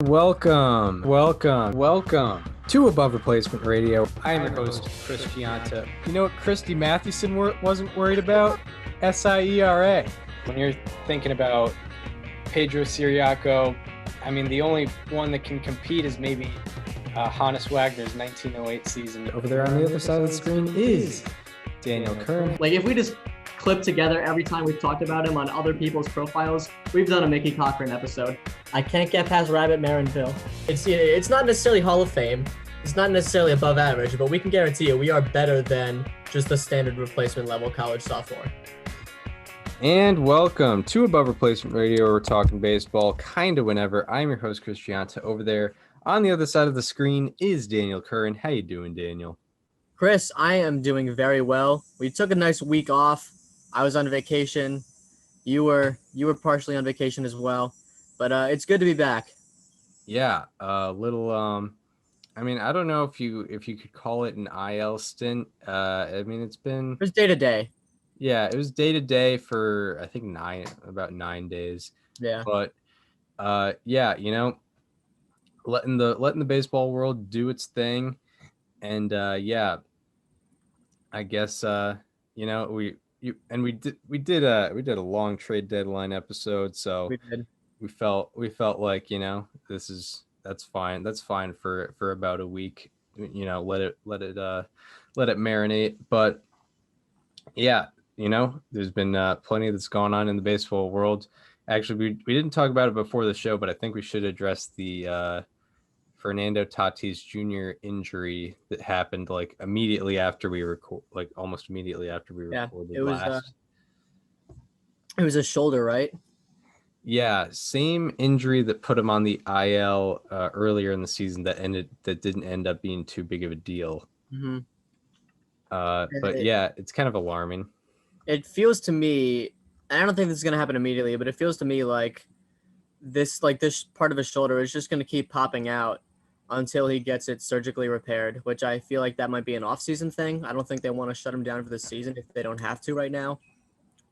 welcome to Above Replacement Radio. I am your host, Chris Gianta. You know what Christy Mathewson wasn't worried about? SIERA. When you're thinking about Pedro Siriaco, I mean, the only one that can compete is maybe Hannes Wagner's 1908 season. Over there on the other side of the screen is Daniel Curran. Like, if we just clip together every time we've talked about him on other people's profiles, we've done a Mickey Cochran episode. I can't get past Rabbit Marinville. It's not necessarily Hall of Fame. It's not necessarily above average, but we can guarantee you we are better than just the standard replacement level college sophomore. And welcome to Above Replacement Radio, where we're talking baseball kind of whenever. I'm your host, Chris Gianta. Over there on the other side of the screen is Daniel Curran. How you doing, Daniel? Chris, I am doing very well. We took a nice week off. I was on vacation. You were partially on vacation as well, but it's good to be back. Yeah, a little. I mean, I don't know if you could call it an IL stint. I mean, it was day to day. Yeah, it was day to day for I think about 9 days. Yeah. But yeah, you know, letting the baseball world do its thing, and yeah, I guess you know we did a long trade deadline episode, so we felt like, you know, that's fine for about a week, you know, let it marinate. But yeah, you know, there's been plenty that's gone on in the baseball world. Actually, we didn't talk about it before the show, but I think we should address the Fernando Tatis Jr. injury that happened like immediately after we record, like almost immediately after we recorded last. It was a shoulder, right? Yeah, same injury that put him on the IL earlier in the season that didn't end up being too big of a deal. Mm-hmm. But yeah, it's kind of alarming. It feels to me, and I don't think this is going to happen immediately, but it feels to me like this part of his shoulder is just going to keep popping out until he gets it surgically repaired, which I feel like that might be an off-season thing. I don't think they want to shut him down for the season if they don't have to right now.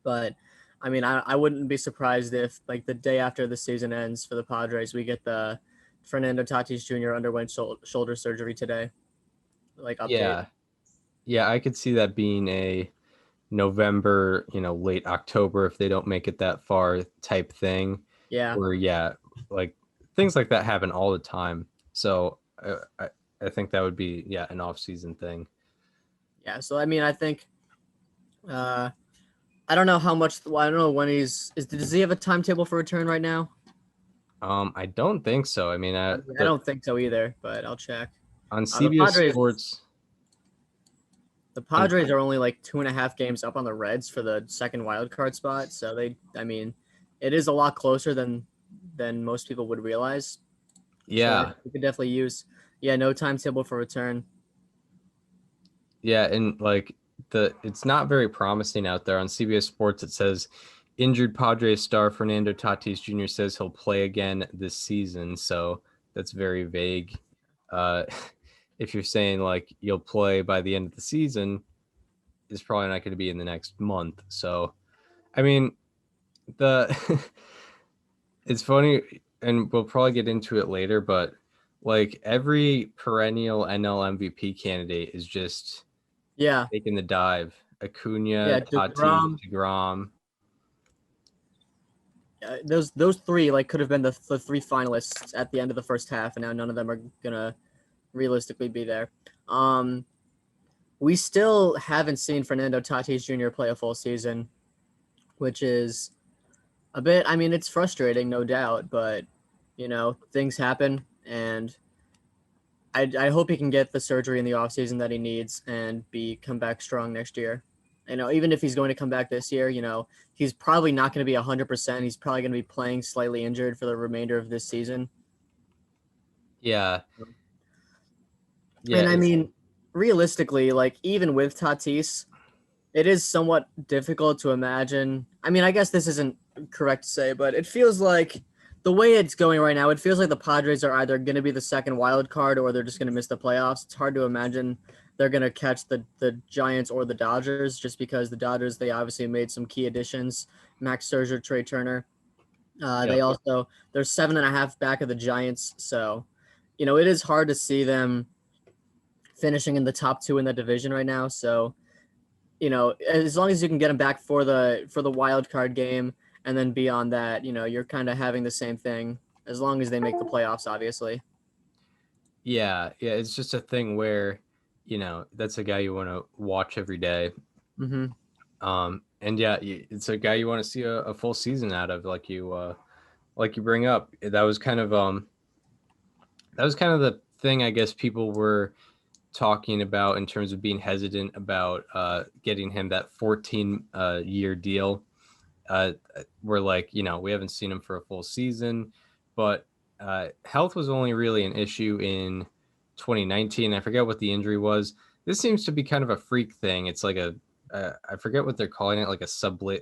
But I mean, I wouldn't be surprised if, like, the day after the season ends for the Padres, we get the Fernando Tatis Jr. underwent shoulder surgery today. Like, update. Yeah, I could see that being a November, you know, late October if they don't make it that far type thing. Yeah. Where, yeah, like things like that happen all the time. So I think that would be, yeah, an off-season thing. Yeah. So, I mean, I think, I don't know how much, I don't know when does he have a timetable for return right now? I don't think so. I mean, I don't think so either, but I'll check. On CBS Sports. The Padres are only like 2.5 games up on the Reds for the second wild card spot. So it is a lot closer than most people would realize. Yeah. So we could definitely use, no timetable for return. Yeah. And like it's not very promising out there on CBS Sports. It says injured Padres star Fernando Tatis Jr. says he'll play again this season. So that's very vague. If you're saying like you'll play by the end of the season, it's probably not going to be in the next month. So, I mean, it's funny, and we'll probably get into it later, but like every perennial NL MVP candidate is just taking the dive. Acuna, Tatis, DeGrom. Those three like could have been the three finalists at the end of the first half, and now none of them are gonna realistically be there. We still haven't seen Fernando Tatis Jr. play a full season, which is a bit, I mean, it's frustrating, no doubt, but, you know, things happen, and I hope he can get the surgery in the offseason that he needs and come back strong next year. You know, even if he's going to come back this year, you know, he's probably not going to be 100%. He's probably going to be playing slightly injured for the remainder of this season. Yeah. And I mean, realistically, like, even with Tatis, it is somewhat difficult to imagine. I mean, I guess this isn't correct to say, but it feels like the way it's going right now, it feels like the Padres are either going to be the second wild card or they're just going to miss the playoffs. It's hard to imagine they're going to catch the Giants or the Dodgers, just because the Dodgers, they obviously made some key additions, Max Scherzer, Trey Turner. They also they're 7.5 back of the Giants, so it is hard to see them finishing in the top 2 in that division right now. So as long as you can get them back for the wild card game, and then beyond that, you're kind of having the same thing as long as they make the playoffs, obviously. Yeah, it's just a thing where, that's a guy you want to watch every day. Mm-hmm. And yeah, it's a guy you want to see a full season out of, like you bring up. That was kind of the thing I guess people were talking about in terms of being hesitant about getting him that 14-year deal. We're like, we haven't seen him for a full season, but health was only really an issue in 2019. I forget what the injury was. This seems to be kind of a freak thing. It's like I forget what they're calling it, like a Subliminal.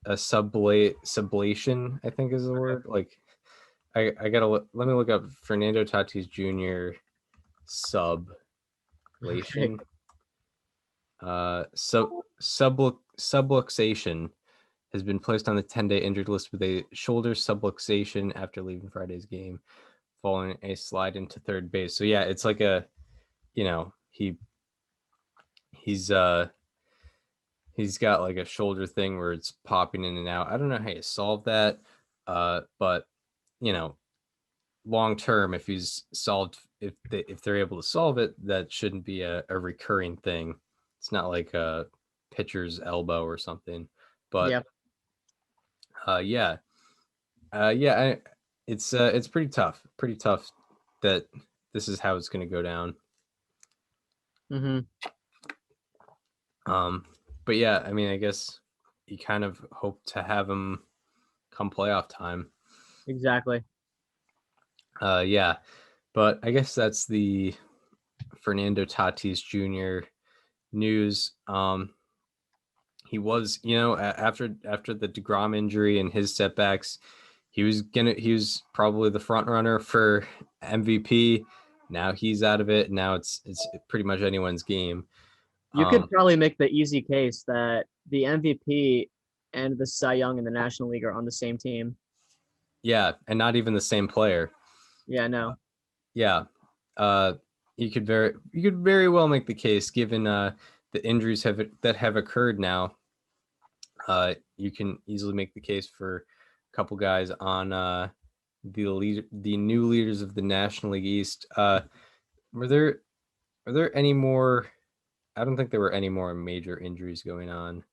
sublation, I think is the word. Like I gotta let me look up Fernando Tatis Jr. sublation. Subluxation has been placed on the 10-day injured list with a shoulder subluxation after leaving Friday's game, following a slide into third base. So yeah, it's like he's got like a shoulder thing where it's popping in and out. I don't know how you solve that, but long term, if they're able to solve it, that shouldn't be a recurring thing. It's not like a pitcher's elbow or something. But yeah, it's pretty tough that this is how it's going to go down. Mm-hmm. But yeah, I mean, I guess you kind of hope to have him come playoff time. Exactly. Yeah, but I guess that's the Fernando Tatis Jr. news. He was, after the DeGrom injury and his setbacks, he was probably the front runner for MVP. Now he's out of it. Now it's pretty much anyone's game. You could probably make the easy case that the MVP and the Cy Young in the National League are on the same team. Yeah, and not even the same player. Yeah, no. Yeah. You could very well make the case, given the injuries that have occurred now. You can easily make the case for a couple guys on the new leaders of the National League East. Were there any more? I don't think there were any more major injuries going on.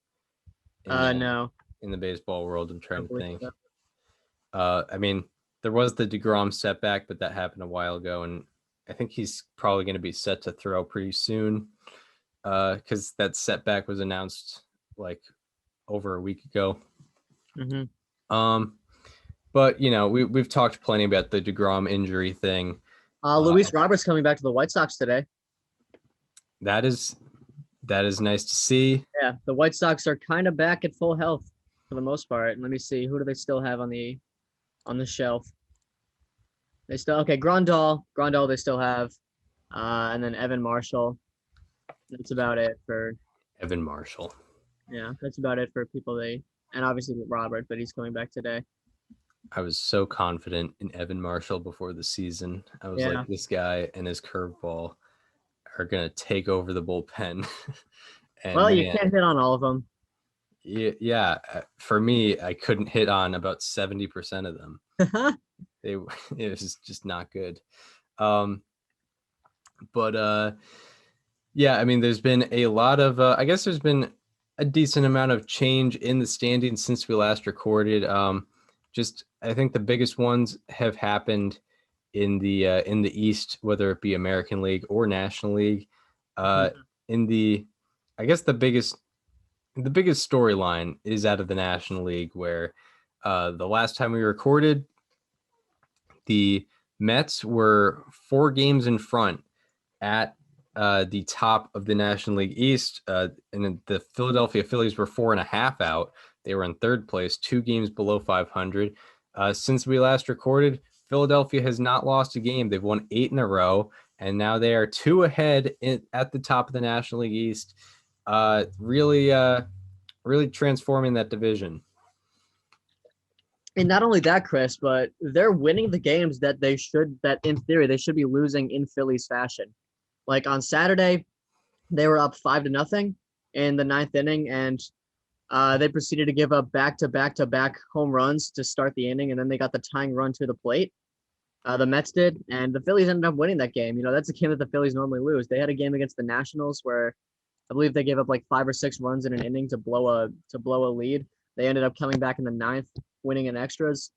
No. In the baseball world, I'm trying to think. So. I mean, there was the DeGrom setback, but that happened a while ago, and I think he's probably going to be set to throw pretty soon, because that setback was announced like over a week ago. Mm-hmm. But we've talked plenty about the DeGrom injury thing. Luis Roberts coming back to the White Sox today. That is nice to see. Yeah, the White Sox are kind of back at full health for the most part. Let me see, who do they still have on the shelf? They still Grandal they still have, and then Evan Marshall. That's about it for Evan Marshall. Yeah, that's about it for people and obviously Robert, but he's coming back today. I was so confident in Evan Marshall before the season. I was like, this guy and his curveball are gonna take over the bullpen. And you can't hit on all of them. Yeah, for me, I couldn't hit on about 70% of them. It was just not good. But yeah, I mean, there's been a lot of I guess there's been a decent amount of change in the standings since we last recorded. Just I think the biggest ones have happened in the East, whether it be American League or National League. I guess the biggest storyline is out of the National League, where the last time we recorded, the Mets were 4 games in front at the top of the National League East, and the Philadelphia Phillies were 4.5 out. They were in third place, 2 games below 500. Since we last recorded, Philadelphia has not lost a game. They've won 8 in a row, and now they are 2 ahead at the top of the National League East. Really transforming that division. And not only that, Chris, but they're winning the games that in theory they should be losing in Phillies fashion. Like on Saturday, they were up 5-0 in the ninth inning, and they proceeded to give up back-to-back home runs to start the inning, and then they got the tying run to the plate. The Mets did, and the Phillies ended up winning that game. That's a game that the Phillies normally lose. They had a game against the Nationals where I believe they gave up like 5 or 6 runs in an inning to blow a lead. They ended up coming back in the ninth, winning in extras.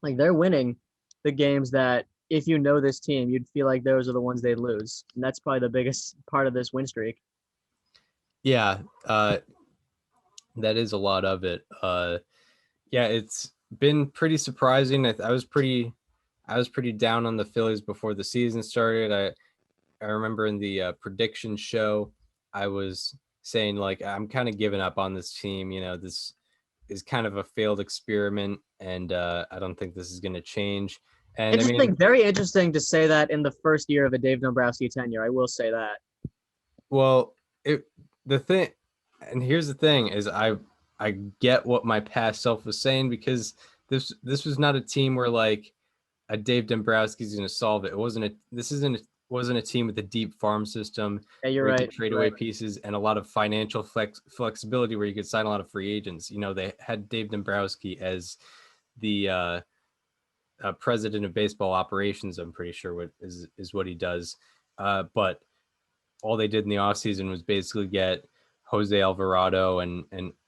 Like they're winning the games that if you know this team, you'd feel like those are the ones they'd lose. And that's probably the biggest part of this win streak. Yeah, that is a lot of it. Yeah, it's been pretty surprising. I was pretty down on the Phillies before the season started. I remember in the prediction show, I was saying like I'm kind of giving up on this team. This is kind of a failed experiment, and I don't think this is going to change. And I mean, Very interesting to say that in the first year of a Dave Dombrowski tenure. I will say that. well, the thing, and here's the thing: is I get what my past self was saying, because this was not a team where like a Dave Dombrowski's going to solve it. Wasn't a team with a deep farm system Yeah, you're where you right. could trade away pieces and a lot of financial flexibility where you could sign a lot of free agents. They had Dave Dombrowski as the president of baseball operations. I'm pretty sure what is what he does. But all they did in the offseason was basically get Jose Alvarado and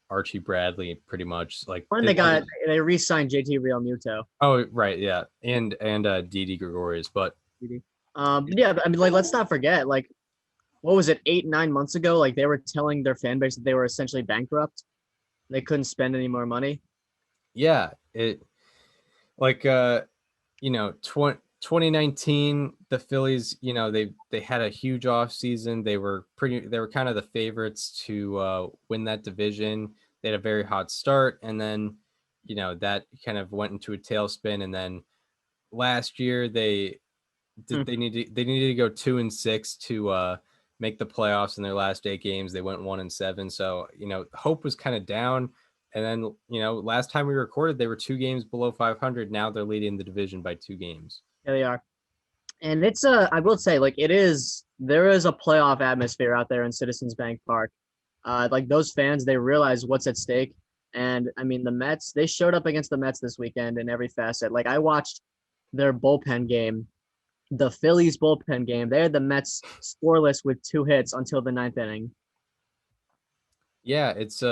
Archie Bradley, pretty much. Like When they re-signed JT Realmuto. oh right, yeah, and Didi Gregorius, but Yeah, but I mean, like, let's not forget, like, what was it, 8, 9 months ago? Like, they were telling their fan base that they were essentially bankrupt. They couldn't spend any more money. yeah, it like 2019, the Phillies, they had a huge off season. They were kind of the favorites to win that division. They had a very hot start, and then that kind of went into a tailspin. And then last year they needed to go 2-6 to make the playoffs. In their last 8 games, they went 1-7. So hope was kind of down. And then last time we recorded, they were 2 games below 500. Now they're leading the division by 2 games. Yeah, they are. And I will say, like, there is a playoff atmosphere out there in Citizens Bank Park. Like those fans, they realize what's at stake. And I mean, the Mets, they showed up against the Mets this weekend in every facet. Like I watched their bullpen game, the Phillies bullpen game. They had the Mets scoreless with 2 hits until the ninth inning. Yeah, it's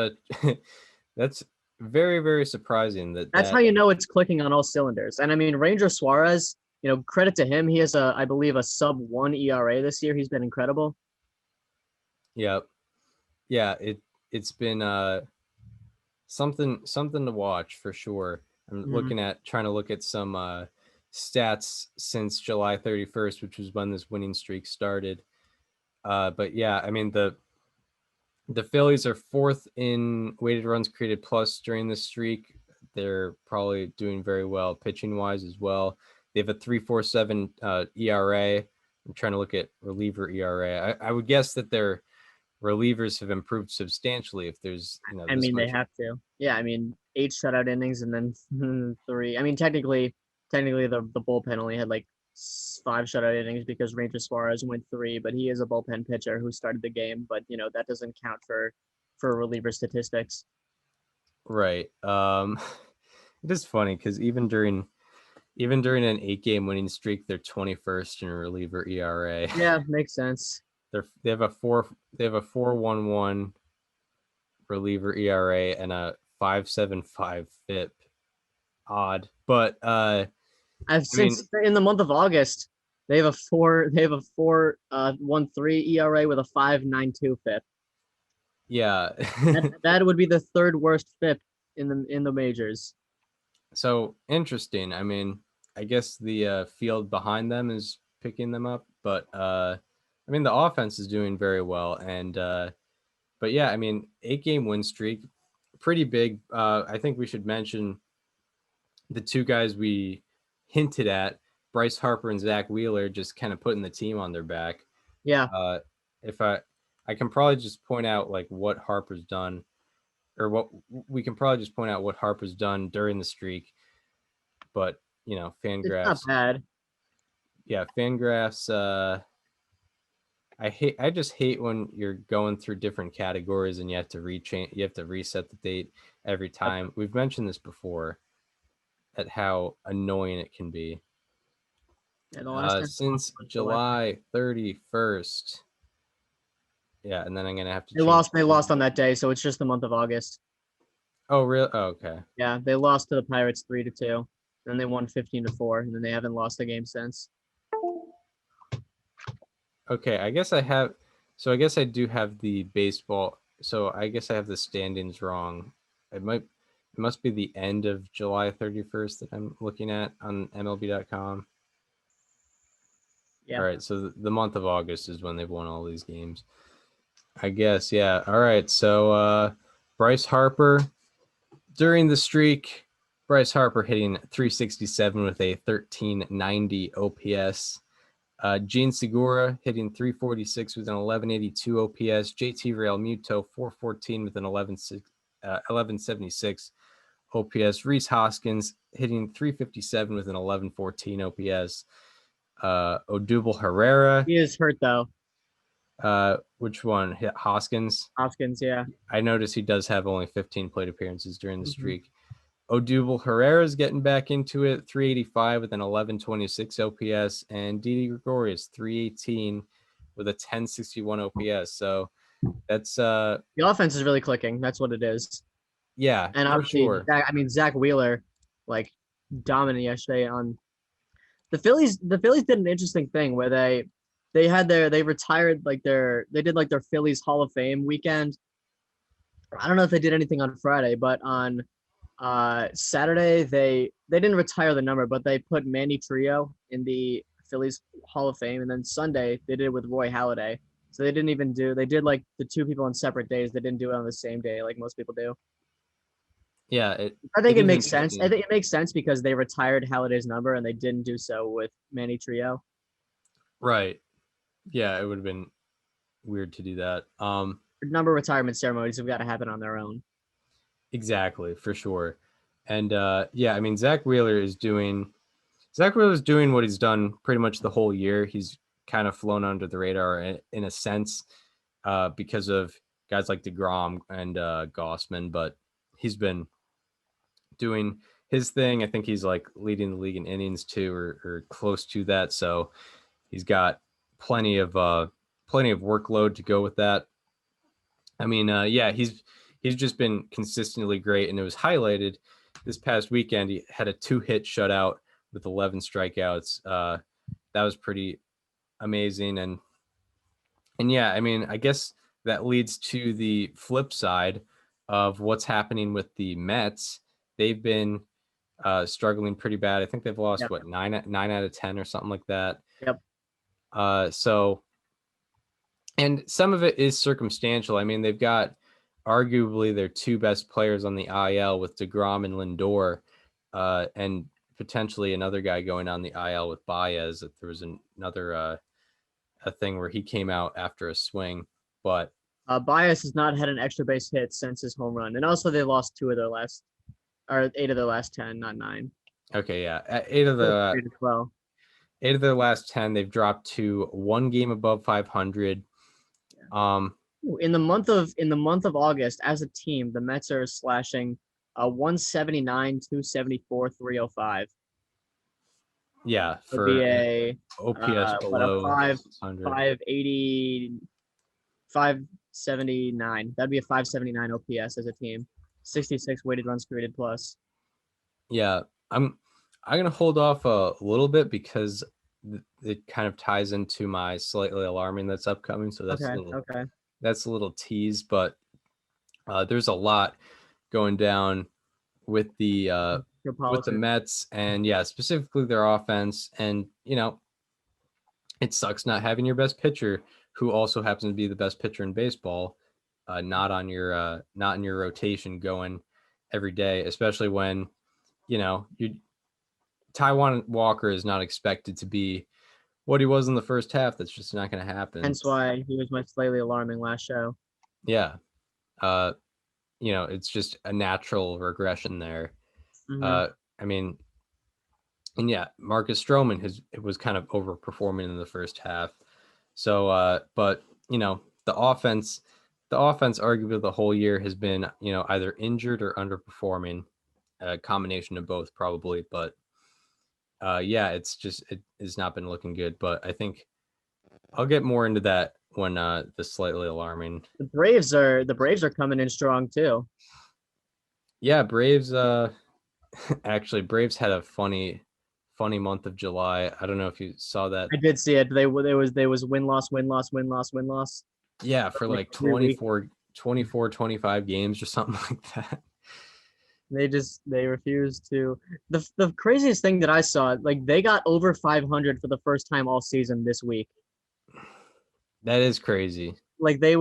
that's very, very surprising That's how you know it's clicking on all cylinders. And I mean, Ranger Suarez, credit to him. He has I believe, a sub-1 ERA this year. He's been incredible. Yeah, yeah, it's been something to watch for sure. I'm trying to look at some stats since July 31st, which was when this winning streak started. But yeah, I mean the Phillies are 4th in weighted runs created plus during this streak. They're probably doing very well pitching wise as well. They have a 3.47 ERA. I'm trying to look at reliever ERA. I would guess that their relievers have improved substantially if there's I mean, they have to. Yeah, I mean, 8 shutout innings and then 3. I mean, technically the bullpen only had like 5 shutout innings because Ranger Suarez went 3, but he is a bullpen pitcher who started the game. But that doesn't count for reliever statistics. Right. It is funny because even during an 8-game winning streak, they're 21st in reliever ERA. Yeah, makes sense. They have a 4.11 reliever ERA and a 5.75 FIP. Odd, but since in the month of August, they have a 4.13 ERA with a 5.92 FIP. Yeah, that would be the 3rd worst FIP in the majors. So interesting. I mean, I guess the field behind them is picking them up, but I mean the offense is doing very well, and but yeah, I mean 8-game win streak, pretty big. I think we should mention the 2 guys we hinted at, Bryce Harper and Zach Wheeler, just kind of putting the team on their back. Yeah. If I can probably just point out like what Harper's done, or what we can probably just point out what Harper's done during the streak. but It's not Fangraphs. bad. Yeah, Fangraphs. I just hate when you're going through different categories and you have to reset the date every time. We've mentioned this before at how annoying it can be. Yeah, the last time Since July 31st. Yeah, and then I'm gonna have to they change. lost on that day, so it's just the month of August. Oh, really? Oh, okay. Yeah, they lost to the Pirates 3-2. Then they won 15-4, and then they haven't lost a game since. Okay, I guess I have. So I guess I do have the baseball. So I guess I have the standings wrong. It must be the end of July 31st that I'm looking at on MLB.com. Yeah. All right, so the month of August is when they've won all these games. I guess, yeah. All right, so Bryce Harper during the streak. Bryce Harper hitting 367 with a 1390 OPS. Gene Segura hitting 346 with an 1182 OPS. JT Realmuto 414 with an 1176 OPS. Reese Hoskins hitting 357 with an 1114 OPS. Odubel Herrera. He is hurt though. Which one? Hoskins. Hopkins, yeah. I noticed he does have only 15 plate appearances during the streak. Odubel Herrera's getting back into it, 385 with an 1126 OPS, and Didi Gregorius 318 with a 1061 OPS. So that's The offense is really clicking. That's what it is. yeah, And for obviously, sure. Zach Wheeler, like dominant yesterday on the Phillies. The Phillies did an interesting thing where they retired they did like their Phillies Hall of Fame weekend. I don't know if they did anything on Friday, but on Saturday they didn't retire the number, but they put Manny Trio in the Phillies Hall of Fame, and then Sunday they did it with Roy Halladay. So they did like the two people on separate days. They didn't do it on the same day like most people do. Yeah, I think it is makes sense. I interesting. think it makes sense because they retired Halladay's number and they didn't do so with Manny Trio. Right. Yeah, it would have been weird to do that. Number retirement ceremonies have got to happen on their own. Exactly, for sure. And yeah, I mean Zach Wheeler is doing what he's done pretty much the whole year. He's kind of flown under the radar in a sense because of guys like DeGrom and Gossman, but he's been doing his thing. I think he's like leading the league in innings too, or close to that. So he's got plenty of workload to go with that. I mean, yeah, he's just been consistently great, and it was highlighted this past weekend. He had a 2-hit shutout with 11 strikeouts. That was pretty amazing, and yeah, I mean, I guess that leads to the flip side of what's happening with the Mets. They've been struggling pretty bad. I think they've lost Yep. what nine out of 10 or something like that. Yep. So, and some of it is circumstantial. I mean, they've got arguably their two best players on the IL with DeGrom and Lindor, and potentially another guy going on the IL with Baez. If there was another a thing where he came out after a swing, but Bias has not had an extra base hit since his home run, and also they lost 8 of their last 10, not 9. okay, yeah, at 8 of the 12. 8 of their last 10, they've dropped to 1 game above 500. In the month of August, as a team, the Mets are slashing 179, 274, 305. Yeah, Would be a OPS below 600. 580, 579. That'd be a 579 OPS as a team. 66 weighted runs created plus. Yeah, I'm gonna hold off a little bit because it kind of ties into my slightly alarming that's upcoming. So that's a little tease, but there's a lot going down with the Mets, and yeah, specifically their offense. And it sucks not having your best pitcher, who also happens to be the best pitcher in baseball, not in your rotation going every day, especially when Taiwan Walker is not expected to be what he was in the first half. That's just not going to happen. Hence why he was my slightly alarming last show. Yeah. It's just a natural regression there. Mm-hmm. I mean, And yeah, Marcus Stroman was kind of overperforming in the first half. So, but the offense arguably the whole year has been, either injured or underperforming, a combination of both probably. But yeah, it has not been looking good. But I think I'll get more into that when the slightly alarming. The Braves are coming in strong too. Yeah, Braves. Actually, Braves had a funny month of July. I don't know if you saw that. I did see it. They was win loss win loss win loss win loss. Yeah, for like 25 games or something like that. They refused to. The craziest thing that I saw, like they got over 500 for the first time all season this week. That is crazy. Like they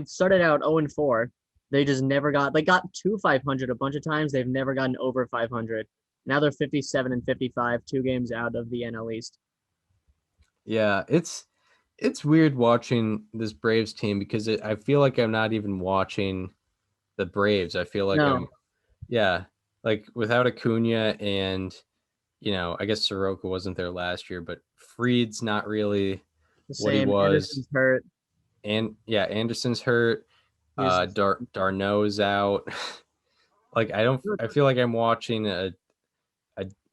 started out 0-4. They just never got to 500 a bunch of times. They've never gotten over 500. Now they're 57 and 55, 2 games out of the NL East. Yeah, it's weird watching this Braves team because I feel like I'm not even watching the Braves. I feel like yeah, like without Acuna and I guess Soroka wasn't there last year, but Fried's not really The what he same. was. Anderson's hurt. And yeah, Anderson's hurt. Darno's out. Like I feel like I'm watching I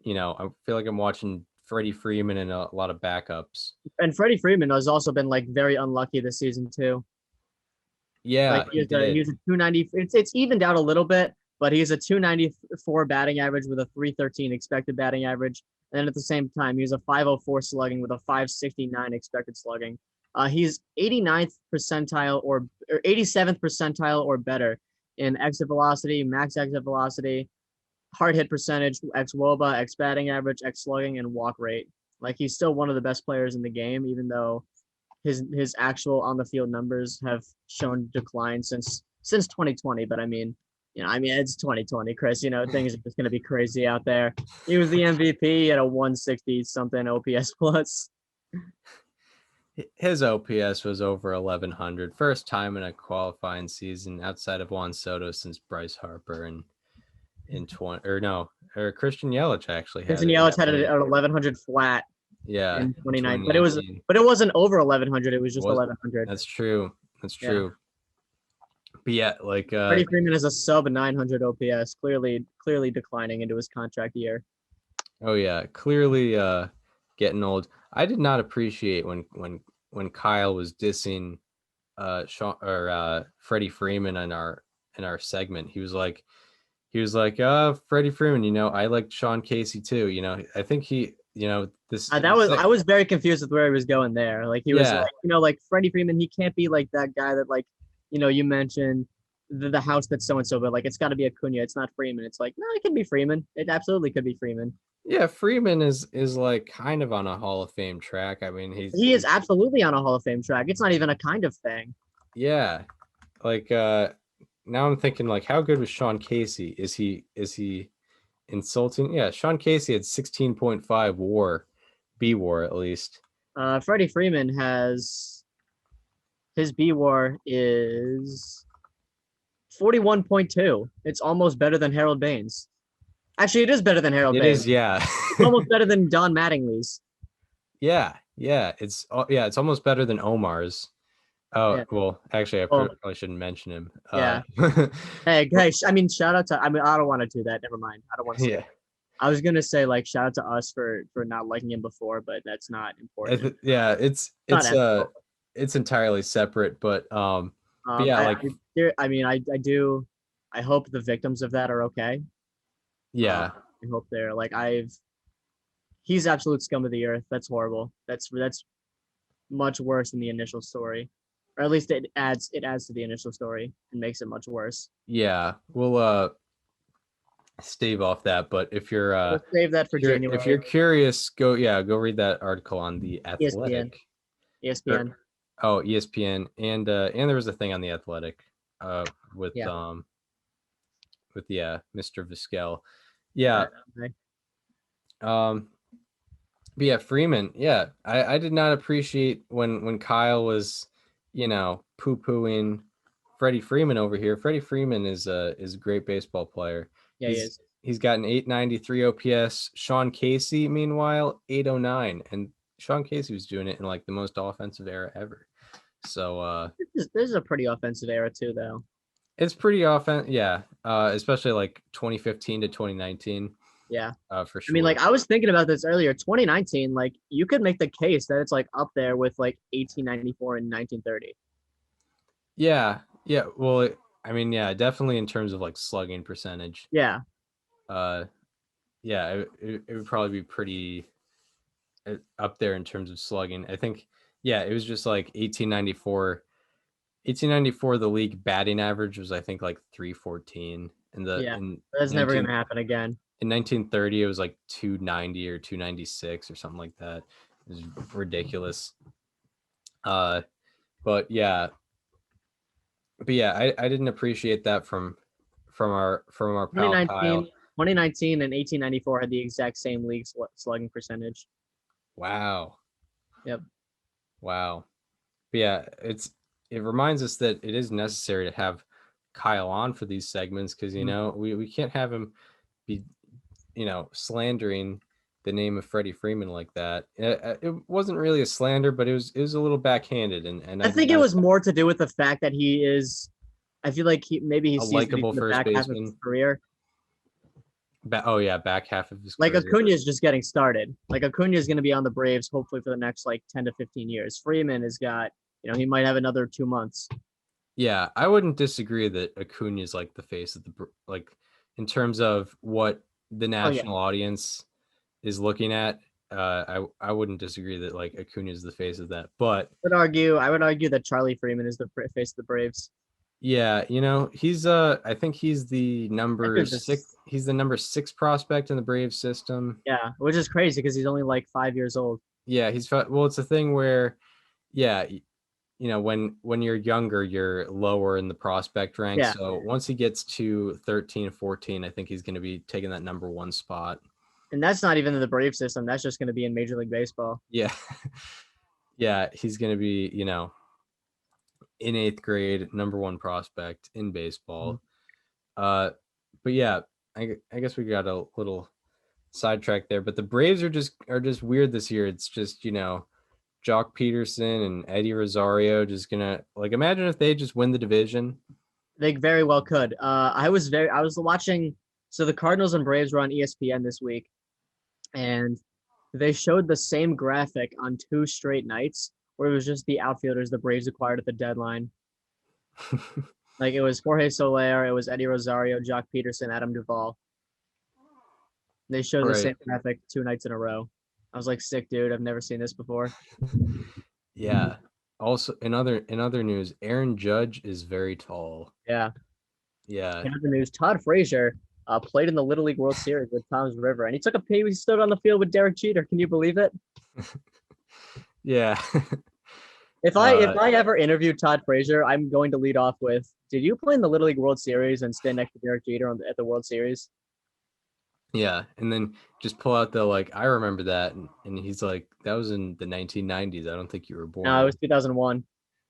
feel like I'm watching Freddie Freeman and a lot of backups. And Freddie Freeman has also been like very unlucky this season too. Yeah, Like he did. he's a 290. It's evened out a little bit, but he's a 294 batting average with a 313 expected batting average. And then at the same time, he's a 504 slugging with a 569 expected slugging. He's 89th percentile or 87th percentile or better in exit velocity, max exit velocity, hard hit percentage, ex WOBA, ex batting average, ex slugging, and walk rate. Like he's still one of the best players in the game, even though his actual on the field numbers have shown decline since 2020. But I mean, it's 2020, Chris. Things are just gonna be crazy out there. He was the MVP at a 160 something OPS plus. His OPS was over 1100. First time in a qualifying season outside of Juan Soto since Bryce Harper and in 20 or Christian Yelich actually had Christian it. Yelich had it at 1100 flat. Yeah, in 2019, but it wasn't over 1100. It was just 1100. That's true. Yeah. But yeah, like Freddie Freeman is a sub 900 OPS, clearly declining into his contract year. Oh yeah, clearly getting old. I did not appreciate when Kyle was dissing Freddie Freeman in our segment. He was like Freddie Freeman, I like Sean Casey too. I think he I was very confused with where he was going there. Like he was like Freddie Freeman, he can't be like that guy that you mentioned the house that's so and so, but like it's got to be Acuna. It's not Freeman. It's like no, it can be Freeman. It absolutely could be Freeman. Yeah, Freeman is like kind of on a Hall of Fame track. I mean, he is absolutely on a Hall of Fame track. It's not even a kind of thing. Yeah, like now I'm thinking like, how good was Sean Casey? Is he insulting? Yeah, Sean Casey had 16.5 WAR, B WAR at least. Freddie Freeman has his B WAR is 41.2. It's almost better than Harold Baines. Actually, it is better than Harold Baines. It is, yeah. It's almost better than Don Mattingly's. Yeah. It's almost better than Omar's. Oh, yeah. Well, actually, I probably shouldn't mention him. Yeah. Hey, I mean, shout out to. I mean, I don't want to do that. Never mind. I don't want to. Yeah. I was gonna say like shout out to us for not liking him before, but that's not important. Yeah, it's entirely separate, but yeah, I hope the victims of that are okay. Yeah. I hope they're like he's absolute scum of the earth. That's horrible. That's much worse than the initial story. Or at least it adds to the initial story and makes it much worse. Yeah. We'll stave off that, but if you're we'll save that for January. If you're curious, go read that article on The Athletic. ESPN. ESPN. And there was a thing on The Athletic with Mr. Vizquel. Yeah. Okay. But yeah, Freeman. Yeah, I did not appreciate when Kyle was, poo-pooing Freddie Freeman over here. Freddie Freeman is a great baseball player. Yeah, he is. He's got an 893 OPS. Sean Casey, meanwhile, 809. And Sean Casey was doing it in like the most offensive era ever. So This is a pretty offensive era too, though. it's pretty often, yeah. Especially like 2015 to 2019. Yeah. For I mean, sure. like I was thinking about this earlier. 2019, like you could make the case that it's like up there with like 1894 and 1930. Yeah. Yeah. Well, I mean, yeah, definitely in terms of like slugging percentage. Yeah. Yeah, it would probably be pretty up there in terms of slugging. I think, yeah, it was just like 1894, the league batting average was, I think, like 314. Yeah. In That's never 19 gonna happen again. in 1930, it was like 290 or 296 or something like that. It was ridiculous. But yeah, I didn't appreciate that from our pal 2019, Kyle. 2019 and 1894 had the exact same league slugging percentage. Wow. Yep. Wow. But yeah, it reminds us that it is necessary to have Kyle on for these segments because we can't have him be slandering the name of Freddie Freeman like that. It wasn't really a slander, but it was a little backhanded, and I think it was more to do with the fact that he is. I feel like he a sees likable the first back half of his baseman. career. Oh yeah, back half of his Like career. Acuna is just getting started. Like Acuna is going to be on the Braves hopefully for the next like 10 to 15 years. Freeman has got, he might have another 2 months. Yeah, I wouldn't disagree that Acuna is like the face of like in terms of what the national audience is looking at. I wouldn't disagree that like Acuna is the face of that, but I would argue that Charlie Freeman is the face of the Braves. yeah, he's I think he's the number six. He's the number 6 prospect in the Braves system. Yeah, which is crazy because he's only like 5 years old. Yeah, well, it's a thing where, yeah, when you're younger, you're lower in the prospect rank. Yeah. So once he gets to 13, 14, I think he's going to be taking that number 1 spot. And that's not even in the Brave system. That's just going to be in Major League Baseball. Yeah. Yeah, he's going to be, in 8th grade, number 1 prospect in baseball. But yeah, I guess we got a little sidetrack there. But the Braves are just weird this year. It's just, Jock Peterson and Eddie Rosario just gonna imagine if they just win the division. They very well could. I was watching. So the Cardinals and Braves were on ESPN this week, and they showed the same graphic on 2 straight nights where it was just the outfielders the Braves acquired at the deadline. Like it was Jorge Soler, it was Eddie Rosario, Jock Peterson, Adam Duvall. They showed the same graphic 2 nights in a row. I was like, sick, dude. I've never seen this before. Yeah. Also, in other news, Aaron Judge is very tall. Yeah. Yeah. In other news, Todd Frazier played in the Little League World Series with Tom's River, and he took a pee. He stood on the field with Derek Jeter. Can you believe it? Yeah. If I ever interviewed Todd Frazier, I'm going to lead off with, did you play in the Little League World Series and stand next to Derek Jeter at the World Series? Yeah, and then just pull out the I remember that, and he's like, that was in the 1990s. I don't think you were born. No, it was 2001.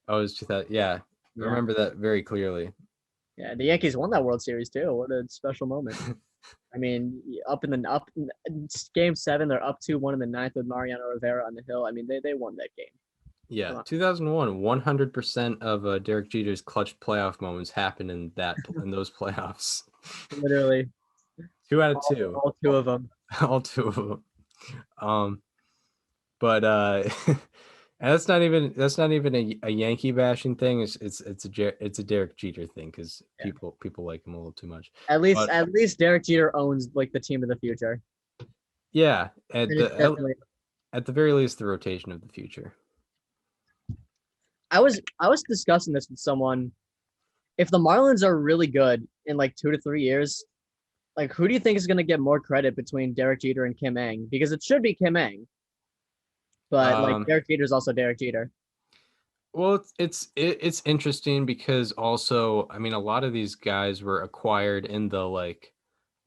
Oh, it was 2000. Yeah, I remember that very clearly. Yeah, the Yankees won that World Series too. What a special moment. I mean, Game 7, they're up 2-1 in the 9th with Mariano Rivera on the hill. I mean, they won that game. Yeah, 2001, 100% of Derek Jeter's clutch playoff moments happened in those playoffs. Literally. 2 out of 2. All 2 of them. All 2 of them. But and that's not even a Yankee bashing thing. It's a Derek Jeter thing because people like him a little too much. At least Derek Jeter owns like the team of the future. Yeah, at the very least, the rotation of the future. I was discussing this with someone. If the Marlins are really good in like 2 to 3 years, like who do you think is going to get more credit between Derek Jeter and Kim Ng? Because it should be Kim Ng, but like Derek Jeter is also Derek Jeter. Well, it's interesting because also, I mean, a lot of these guys were acquired in the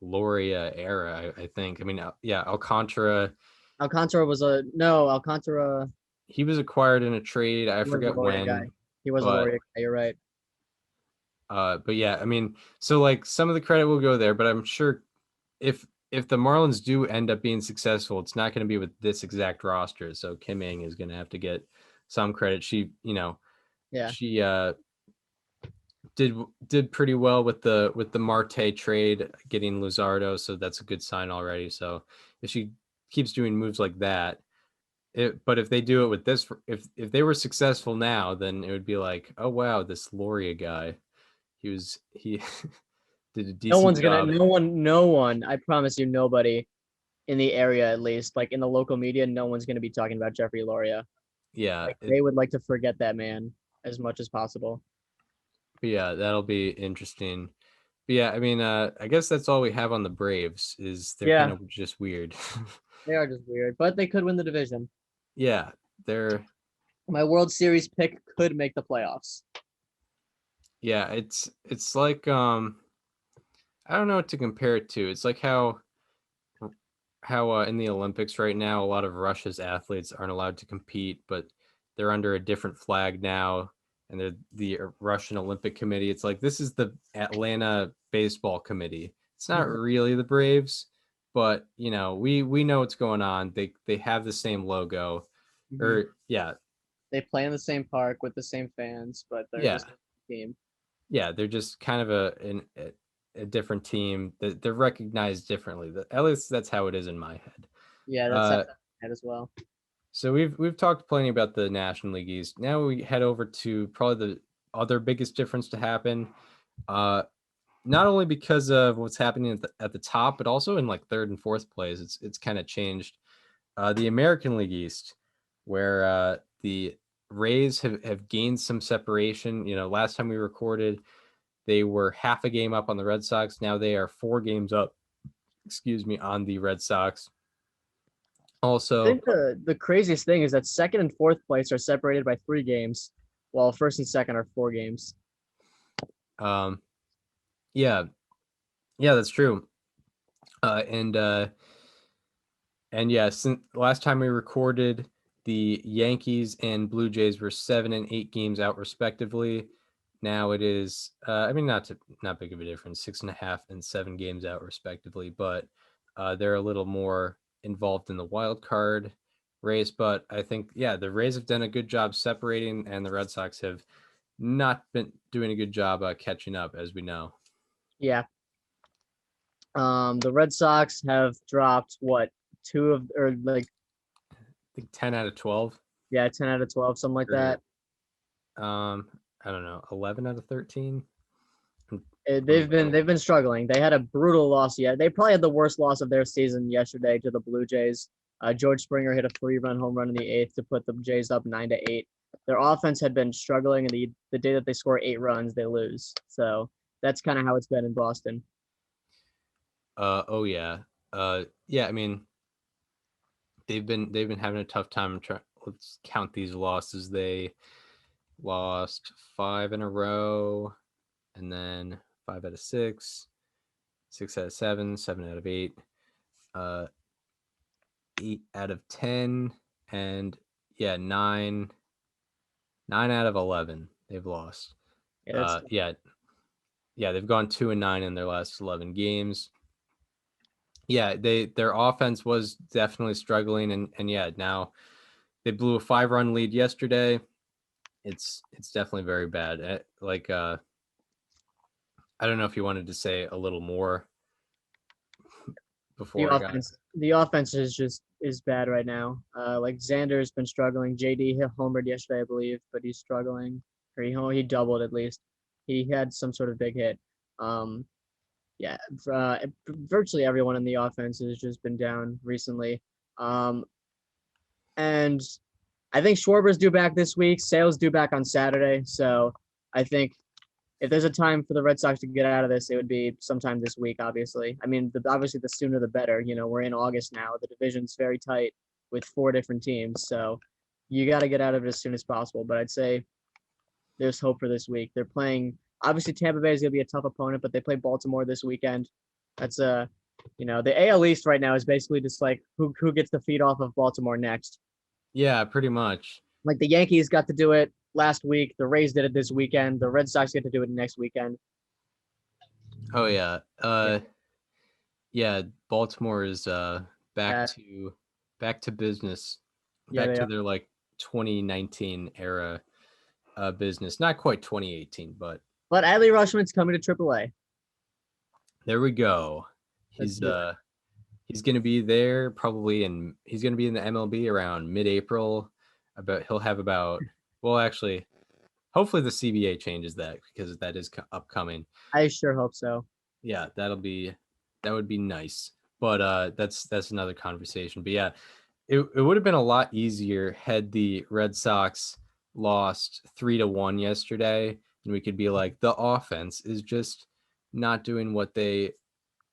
Loria era. I think. I mean, yeah, Alcantara. Alcantara. He was acquired in a trade. I forget when. Guy. He was a Loria guy. You're right. But yeah, I mean, so some of the credit will go there, but I'm sure if the Marlins do end up being successful, it's not going to be with this exact roster. So Kim Ng is going to have to get some credit. She, Yeah. she did pretty well with the Marte trade, getting Luzardo, so that's a good sign already. So if she keeps doing moves like that, but if they do it with this, if they were successful now, then it would be like, oh wow, this Loria guy, he did a No decent one's gonna. job. No one. I promise you, nobody in the area, at least, like in the local media, no one's gonna be talking about Jeffrey Loria. Yeah, Like they would like to forget that man as much as possible. but yeah, that'll be interesting. But yeah, I mean, I guess that's all we have on the Braves. Is they're kind Yeah, of just weird. they are just weird, but they could win the division. Yeah, they're My World Series pick could make the playoffs. yeah. It's like I don't know what to compare it to. It's like how in the Olympics right now, a lot of Russia's athletes aren't allowed to compete, but they're under a different flag now, and they're the Russian Olympic Committee. It's like this is the Atlanta Baseball Committee. It's not really the Braves, but we know what's going on. They have the same logo, or yeah, They play in the same park with the same fans, but they're yeah, just a team. yeah. They're just kind of a different team. They're recognized differently. At least that's how it is in my head. Yeah, that's Uh, that as well. So we've talked plenty about the National League East. Now we head over to probably the other biggest difference to happen. Not only because of what's happening at the top, but also in like third and fourth place. It's kind of changed. The American League East, where the Rays have gained some separation. Last time we recorded, they were half a game up on the Red Sox. Now they are 4 games up, excuse me, on the Red Sox. I Also, think the craziest thing is that second and fourth place are separated by 3 games, while first and second are 4 games. um, yeah, yeah, that's true. And yeah, since last time we recorded, the Yankees and Blue Jays were 7 and 8 games out respectively. Now it is, I mean, not big of a difference, 6.5 and 7 games out respectively, but they're a little more involved in the wild card race. But I think, yeah, the Rays have done a good job separating, and the Red Sox have not been doing a good job catching up, as we know. Yeah. The Red Sox have dropped what 2 of or like I think 10 out of 12. 10 out of 12, something like Or, that. I don't know, 11 out of 13. They've been struggling. They had a brutal loss. Yeah, they probably had the worst loss of their season yesterday to the Blue Jays. George Springer hit a 3-run home run in the 8th to put the Jays up 9-8. Their offense had been struggling, and the day that they score 8 runs, they lose. So that's kind of how it's been in Boston. Oh yeah. Yeah, I mean, they've been having a tough time. Let's count these losses. They lost 5 in a row, and then 5 out of 6, 6 out of 7, 7 out of 8, 8 out of 10, and yeah, 9 out of 11 they've lost. Yeah, Yeah, they've gone 2-9 in their last 11 games. Yeah, their offense was definitely struggling, and yeah, now they blew a 5-run lead yesterday. It's definitely very bad. Like I don't know if you wanted to say a little more before I got. The offense is bad right now. Like Xander's been struggling. JD hit homered yesterday, I believe, but he's struggling. Or he doubled at least. He had some sort of big hit. Yeah, virtually everyone in the offense has just been down recently. And I think Schwarber's due back this week. Sale's due back on Saturday. So I think if there's a time for the Red Sox to get out of this, it would be sometime this week, obviously. I mean, obviously, the sooner the better. We're in August now. The division's very tight with 4 different teams. So you got to get out of it as soon as possible. But I'd say there's hope for this week. They're playing, obviously, Tampa Bay is going to be a tough opponent, but they play Baltimore this weekend. That's the AL East right now is basically just like who gets the feed off of Baltimore next. Yeah, pretty much. Like the Yankees got to do it last week. The Rays did it this weekend. The Red Sox get to do it next weekend. Oh yeah. Yeah, Baltimore is back Uh, to back to business, yeah, back they to are. their like 2019 era business. Not quite 2018, but But Adley Rushman's coming to AAA. there we go. Let's He's do it. uh he's gonna be there probably, and he's gonna be in the MLB around mid-April. About he'll have about well, actually, hopefully the CBA changes that because that is upcoming. I sure hope so. Yeah, that would be nice. But that's another conversation. But yeah, it would have been a lot easier had the Red Sox lost 3-1 yesterday, and we could be like, the offense is just not doing what they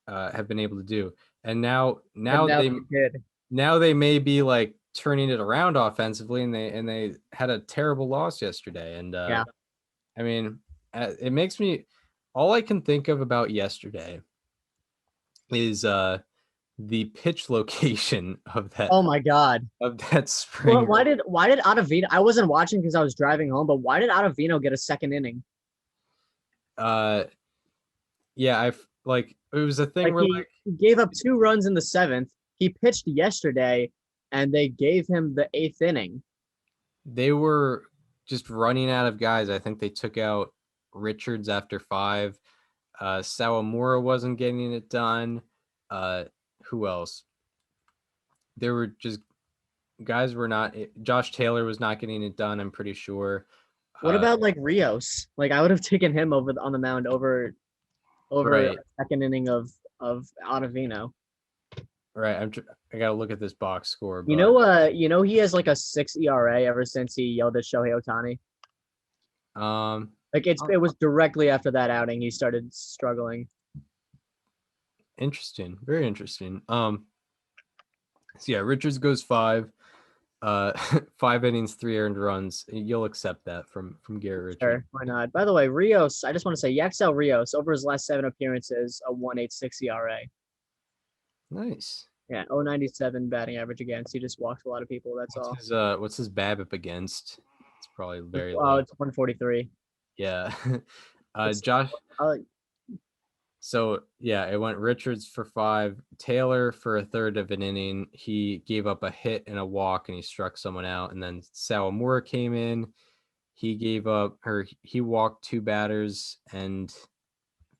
have been able to do. And And now they did. now they may be like turning it around offensively, and they had a terrible loss yesterday. And Yeah. I mean, it makes me all I can think of about yesterday is the pitch location Oh my God. of that Well, Springer. why did Ottavino? I wasn't watching because I was driving home, but why did Ottavino get a second inning? Uh, yeah, I've like it was a thing Like where like he gave up 2 runs in the seventh. He pitched yesterday, and they gave him the eighth inning. they were just running out of guys. I think they took out Richards after 5. Sawamura wasn't getting it done. Uh, who else? There were just guys were not. Josh Taylor was not getting it done. I'm pretty sure. What about like Rios? Like I would have taken him over on the mound over a Right, second inning of Ottavino. right. I gotta look at this box score, You but know, he has like a 6 ERA ever since he yelled at Shohei Ohtani. um, Like it was directly after that outing he started struggling. interesting, very interesting. So yeah, Richards goes 5. 5 innings, 3 earned runs. You'll accept that from Garrett Richards. Sure, why not? By the way, Rios, I just want to say Yaxel Rios over his last 7 appearances, a 1.86 ERA. Nice. Yeah, 0.97 batting average against. He just walks a lot of people. That's all. What's his BABIP against? It's probably very Oh, low. it's 143. Yeah. It's Josh. uh, So yeah, it went Richards for 5, Taylor for a third of an inning. He gave up a hit and a walk, and he struck someone out. And then Sawamura came in. He walked 2 batters and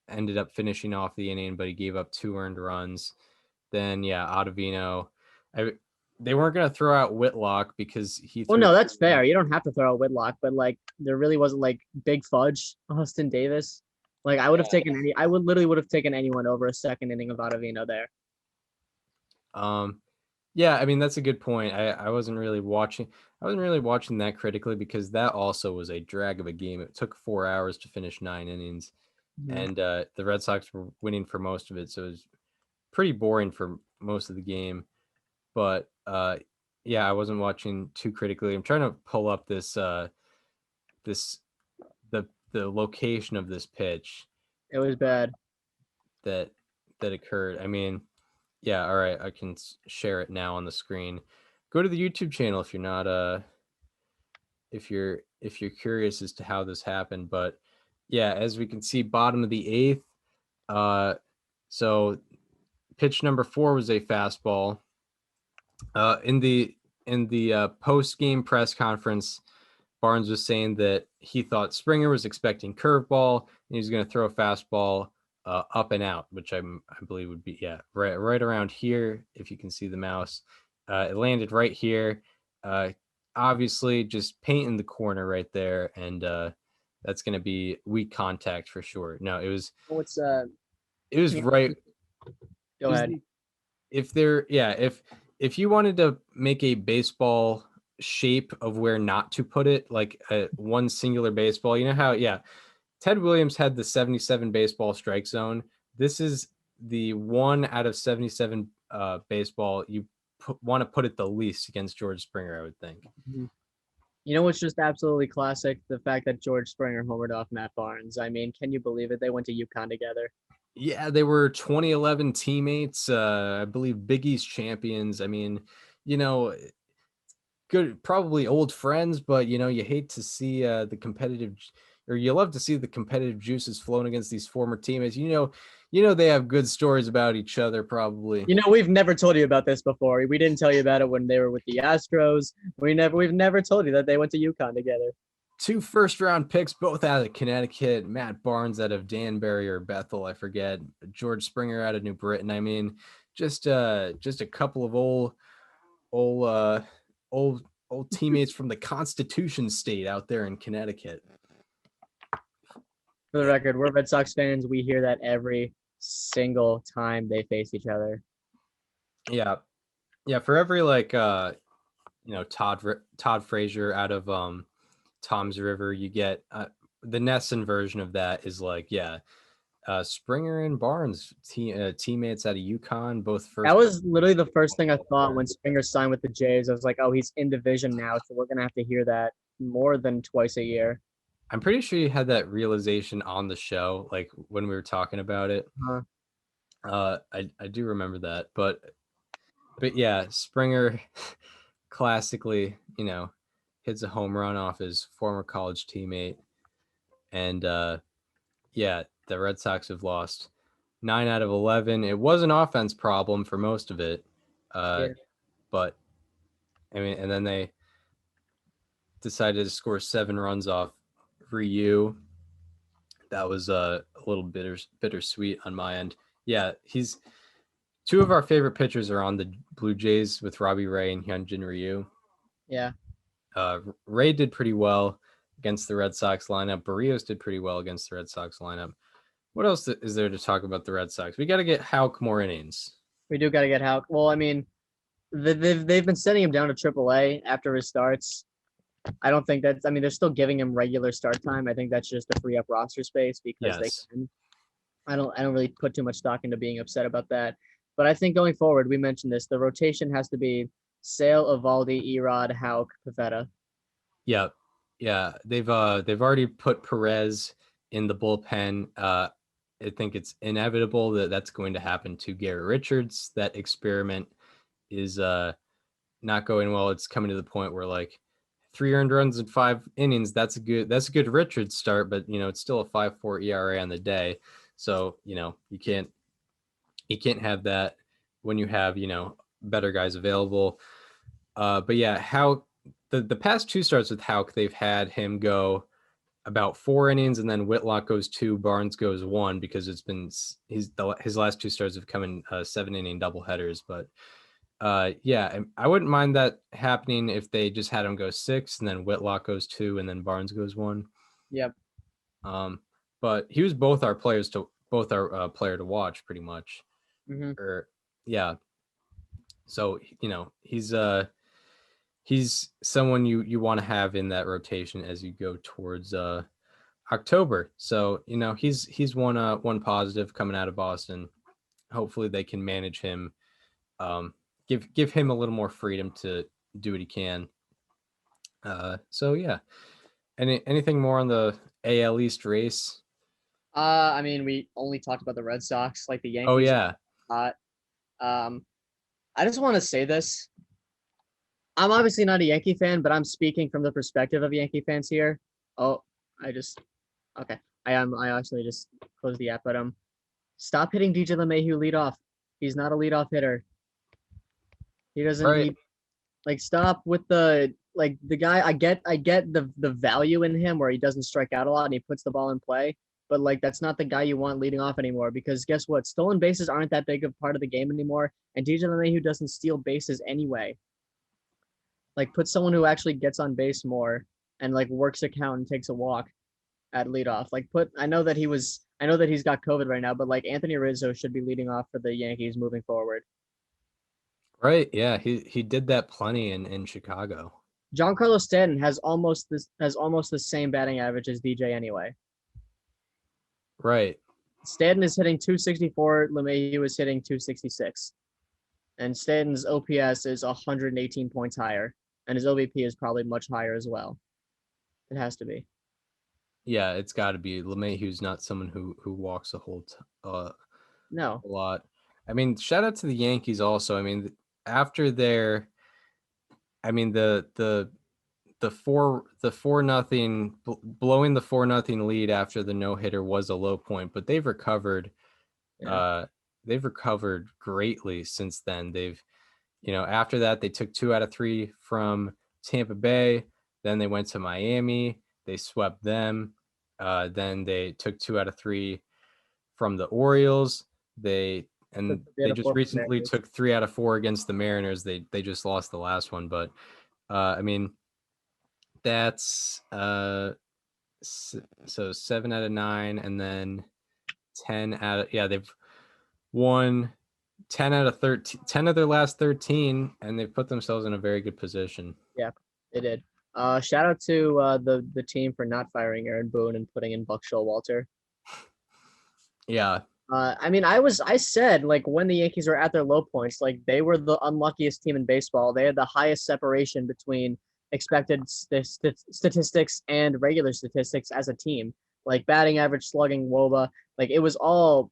ended up finishing off the inning, but he gave up 2 earned runs. Then yeah, Ottavino. I, they weren't gonna throw out Whitlock because he well, threw. no, that's fair. You don't have to throw out Whitlock, but like there really wasn't like big fudge Austin Davis. Like I would have taken I would have taken anyone over a second inning of Ottavino there. Yeah, I mean that's a good point. I wasn't really watching. I wasn't really watching that critically because that also was a drag of a game. It took 4 hours to finish 9 innings, Mhm. and the Red Sox were winning for most of it, so it was pretty boring for most of the game. But yeah, I wasn't watching too critically. I'm trying to pull up this the location of this pitch It was bad. that that occurred. I mean, yeah, all right, I can share it now on the screen. Go to the YouTube channel if you're not if you're curious as to how this happened. But yeah, as we can see, bottom of the 8th. So pitch number 4 was a fastball. In the post game press conference, Barnes was saying that he thought Springer was expecting curveball and he was going to throw a fastball up and out, which I believe would be right around here. If you can see the mouse, it landed right here. Obviously, just painting the corner right there, and that's going to be weak contact for sure. No, What's it was yeah, right. It go was ahead. if you wanted to make a baseball shape of where not to put it, like one singular baseball, you know how Ted Williams had the 77 baseball strike zone. This is the 1 out of 77 baseball you want to put it the least against George Springer, I would think. Mhm. You know what's just absolutely classic? The fact that George Springer homered off Matt Barnes. I mean, can you believe it? They went to UConn together. Yeah, they were 2011 teammates. I believe Big East champions. I mean, you know, good, probably old friends, but you hate to see the competitive or you love to see the competitive juices flowing against these former teammates. You know they have good stories about each other, probably. We've never told you about this before. We didn't tell you about it when they were with the Astros. We've never told you that they went to UConn together. 2 first-round picks, both out of Connecticut. Matt Barnes out of Danbury or Bethel, I forget. George Springer out of New Britain. I mean, just a couple of old teammates from the Constitution State out there in Connecticut. For the record, we're Red Sox fans. We hear that every single time they face each other. Yeah. For every Todd Frazier out of Tom's River, you get the Nesson version of that is Springer and Barnes teammates out of UConn, both first. That was literally the first thing I thought when Springer signed with the Jays. I was like, oh, he's in division now, so we're gonna have to hear that more than twice a year. I'm pretty sure you had that realization on the show, like when we were talking about it. I do remember that, but yeah, Springer classically, hits a home run off his former college teammate, and the Red Sox have lost 9 out of 11. It was an offense problem for most of it, but I mean, and then they decided to score 7 runs off Ryu. That was a little bittersweet on my end. Yeah, he's 2 of our favorite pitchers are on the Blue Jays with Robbie Ray and Hyunjin Ryu. Yeah. Ray did pretty well against the Red Sox lineup. Barrios did pretty well against the Red Sox lineup. What else is there to talk about the Red Sox? We got to get Houck more innings. We do got to get Houck. Well, I mean, they've been sending him down to AAA after his starts. I don't think that's. I mean, they're still giving him regular start time. I think that's just to free up roster space because they can. I don't really put too much stock into being upset about that. But I think going forward, we mentioned this. The rotation has to be Sale, Evaldi, Erod, Houck, Pivetta. Yeah. They've already put Perez in the bullpen. I think it's inevitable that that's going to happen to Garrett Richards. That experiment is not going well. It's coming to the point where 3 earned runs in 5 innings. That's a good Richards start, but it's still a 5.4 ERA on the day. So you can't have that when you have better guys available. But yeah, how the past 2 starts with Houck, they've had him go about 4 innings, and then Whitlock goes 2, Barnes goes 1, because it's been his last 2 starts have come in 7-inning doubleheaders. But I wouldn't mind that happening if they just had him go 6, and then Whitlock goes 2, and then Barnes goes 1. Yep. But he was both our player to watch pretty much. Mm-hmm. So he's someone you want to have in that rotation as you go towards October. So he's one positive coming out of Boston. Hopefully they can manage him, give him a little more freedom to do what he can. So yeah. Anything more on the AL East race? I mean, we only talked about the Red Sox, like the Yankees. Oh yeah. I just want to say this. I'm obviously not a Yankee fan, but I'm speaking from the perspective of Yankee fans here. Oh, okay. I actually just closed the app, but stop hitting DJ LeMahieu lead off. He's not a leadoff hitter. He doesn't stop with the guy. I get the value in him where he doesn't strike out a lot and he puts the ball in play, but that's not the guy you want leading off anymore, because guess what? Stolen bases aren't that big of part of the game anymore, and DJ LeMahieu doesn't steal bases anyway. Put someone who actually gets on base more and works a count and takes a walk at leadoff. I know that he's got COVID right now, but Anthony Rizzo should be leading off for the Yankees moving forward. Right. Yeah. He did that plenty in Chicago. Giancarlo Stanton has almost the same batting average as DJ anyway. Right. Stanton is hitting 264. LeMahieu is hitting 266. And Stanton's OPS is 118 points higher. And his OBP is probably much higher as well. It has to be. Yeah, it's got to be. LeMahieu's not someone who walks a whole no a lot. I mean, shout out to the Yankees also. I mean, after their, I mean the the 4-0 blowing the 4-0 lead after the no-hitter was a low point, but they've recovered. Yeah. They've recovered greatly since then. They've, after that they took 2 out of 3 from Tampa Bay. Then they went to Miami. They swept them. Then they took 2 out of 3 from the Orioles. They just recently took 3 out of 4 against the Mariners. They just lost the last one, but I mean, that's so 7 out of 9, and then 10 out of they've won 10 out of 13, 10 of their last 13, and they've put themselves in a very good position. Yeah, they did. Shout out to the team for not firing Aaron Boone and putting in Buck Showalter. Yeah. I mean, I said, like, when the Yankees were at their low points, like, they were the unluckiest team in baseball. They had the highest separation between expected statistics and regular statistics as a team. Like batting average, slugging, WOBA, like it was all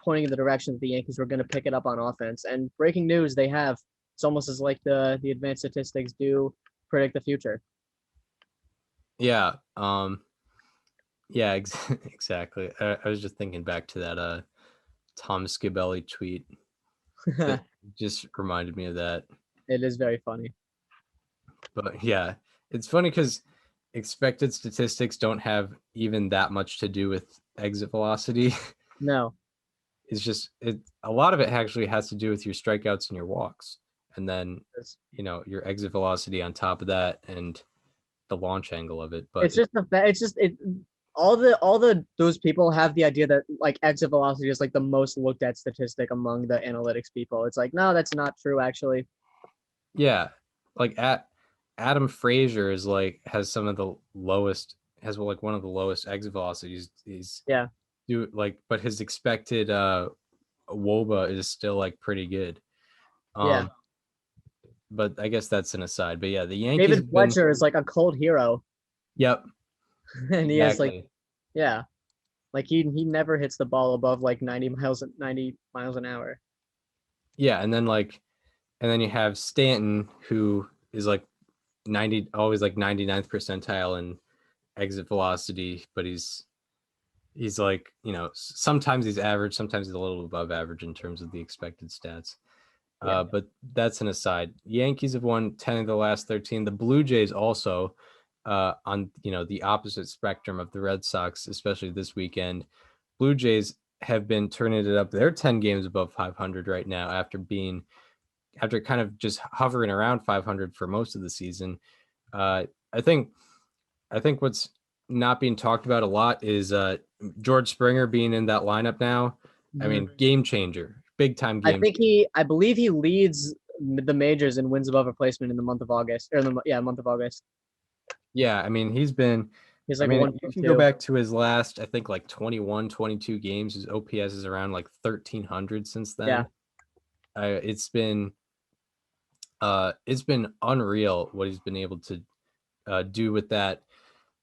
pointing in the direction that the Yankees were going to pick it up on offense. And breaking news, they have. It's almost as like the advanced statistics do predict the future. Yeah. Yeah, exactly. I was just thinking back to that Tom Scibelli tweet. That just reminded me of that. It is very funny. But yeah, it's funny because expected statistics don't have even that much to do with exit velocity. No. It's just a lot of it actually has to do with your strikeouts and your walks, and then your exit velocity on top of that, and the launch angle of it. But it's just all those people have the idea that like exit velocity is like the most looked at statistic among the analytics people. It's like, no, that's not true actually. Yeah, like Adam Frazier is like has some of the lowest, has like one of the lowest exit velocities. He's but his expected WOBA is still like pretty good. But I guess that's an aside. But yeah, the Yankees. David Fletcher is like a cold hero. Yep. And he has like, like he never hits the ball above like 90 miles an hour. Yeah, and then you have Stanton, who is like always like 99th percentile in exit velocity, but he's like, sometimes he's average, sometimes he's a little above average in terms of the expected stats. But that's an aside. Yankees have won 10 of the last 13. The Blue Jays also, on the opposite spectrum of the Red Sox, especially this weekend. Blue Jays have been turning it up. They're 10 games above 500 right now after kind of just hovering around 500 for most of the season. I think what's not being talked about a lot is George Springer being in that lineup now. Mm-hmm. I mean, game changer, big time game. I believe he leads the majors in wins above replacement in the month of August, month of August. Yeah, I mean, he's like you can go back to his last, I think, like 21, 22 games. His OPS is around like 1,300 since then. Yeah. It's been unreal what he's been able to do with that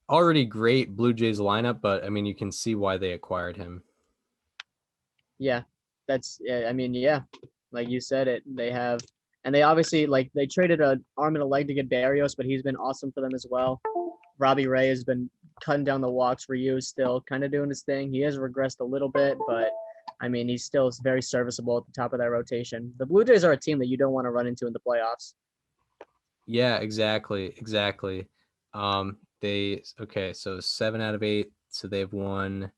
already great Blue Jays lineup. But I mean, you can see why they acquired him. Yeah, I mean, like you said it, and they obviously like they traded an arm and a leg to get Barrios, but he's been awesome for them as well. Robbie Ray has been cutting down the walks for you, still kind of doing his thing. He has regressed a little bit, but I mean, he's still very serviceable at the top of that rotation. The Blue Jays are a team that you don't want to run into in the playoffs. Yeah, exactly. So 7 out of 8. So they have won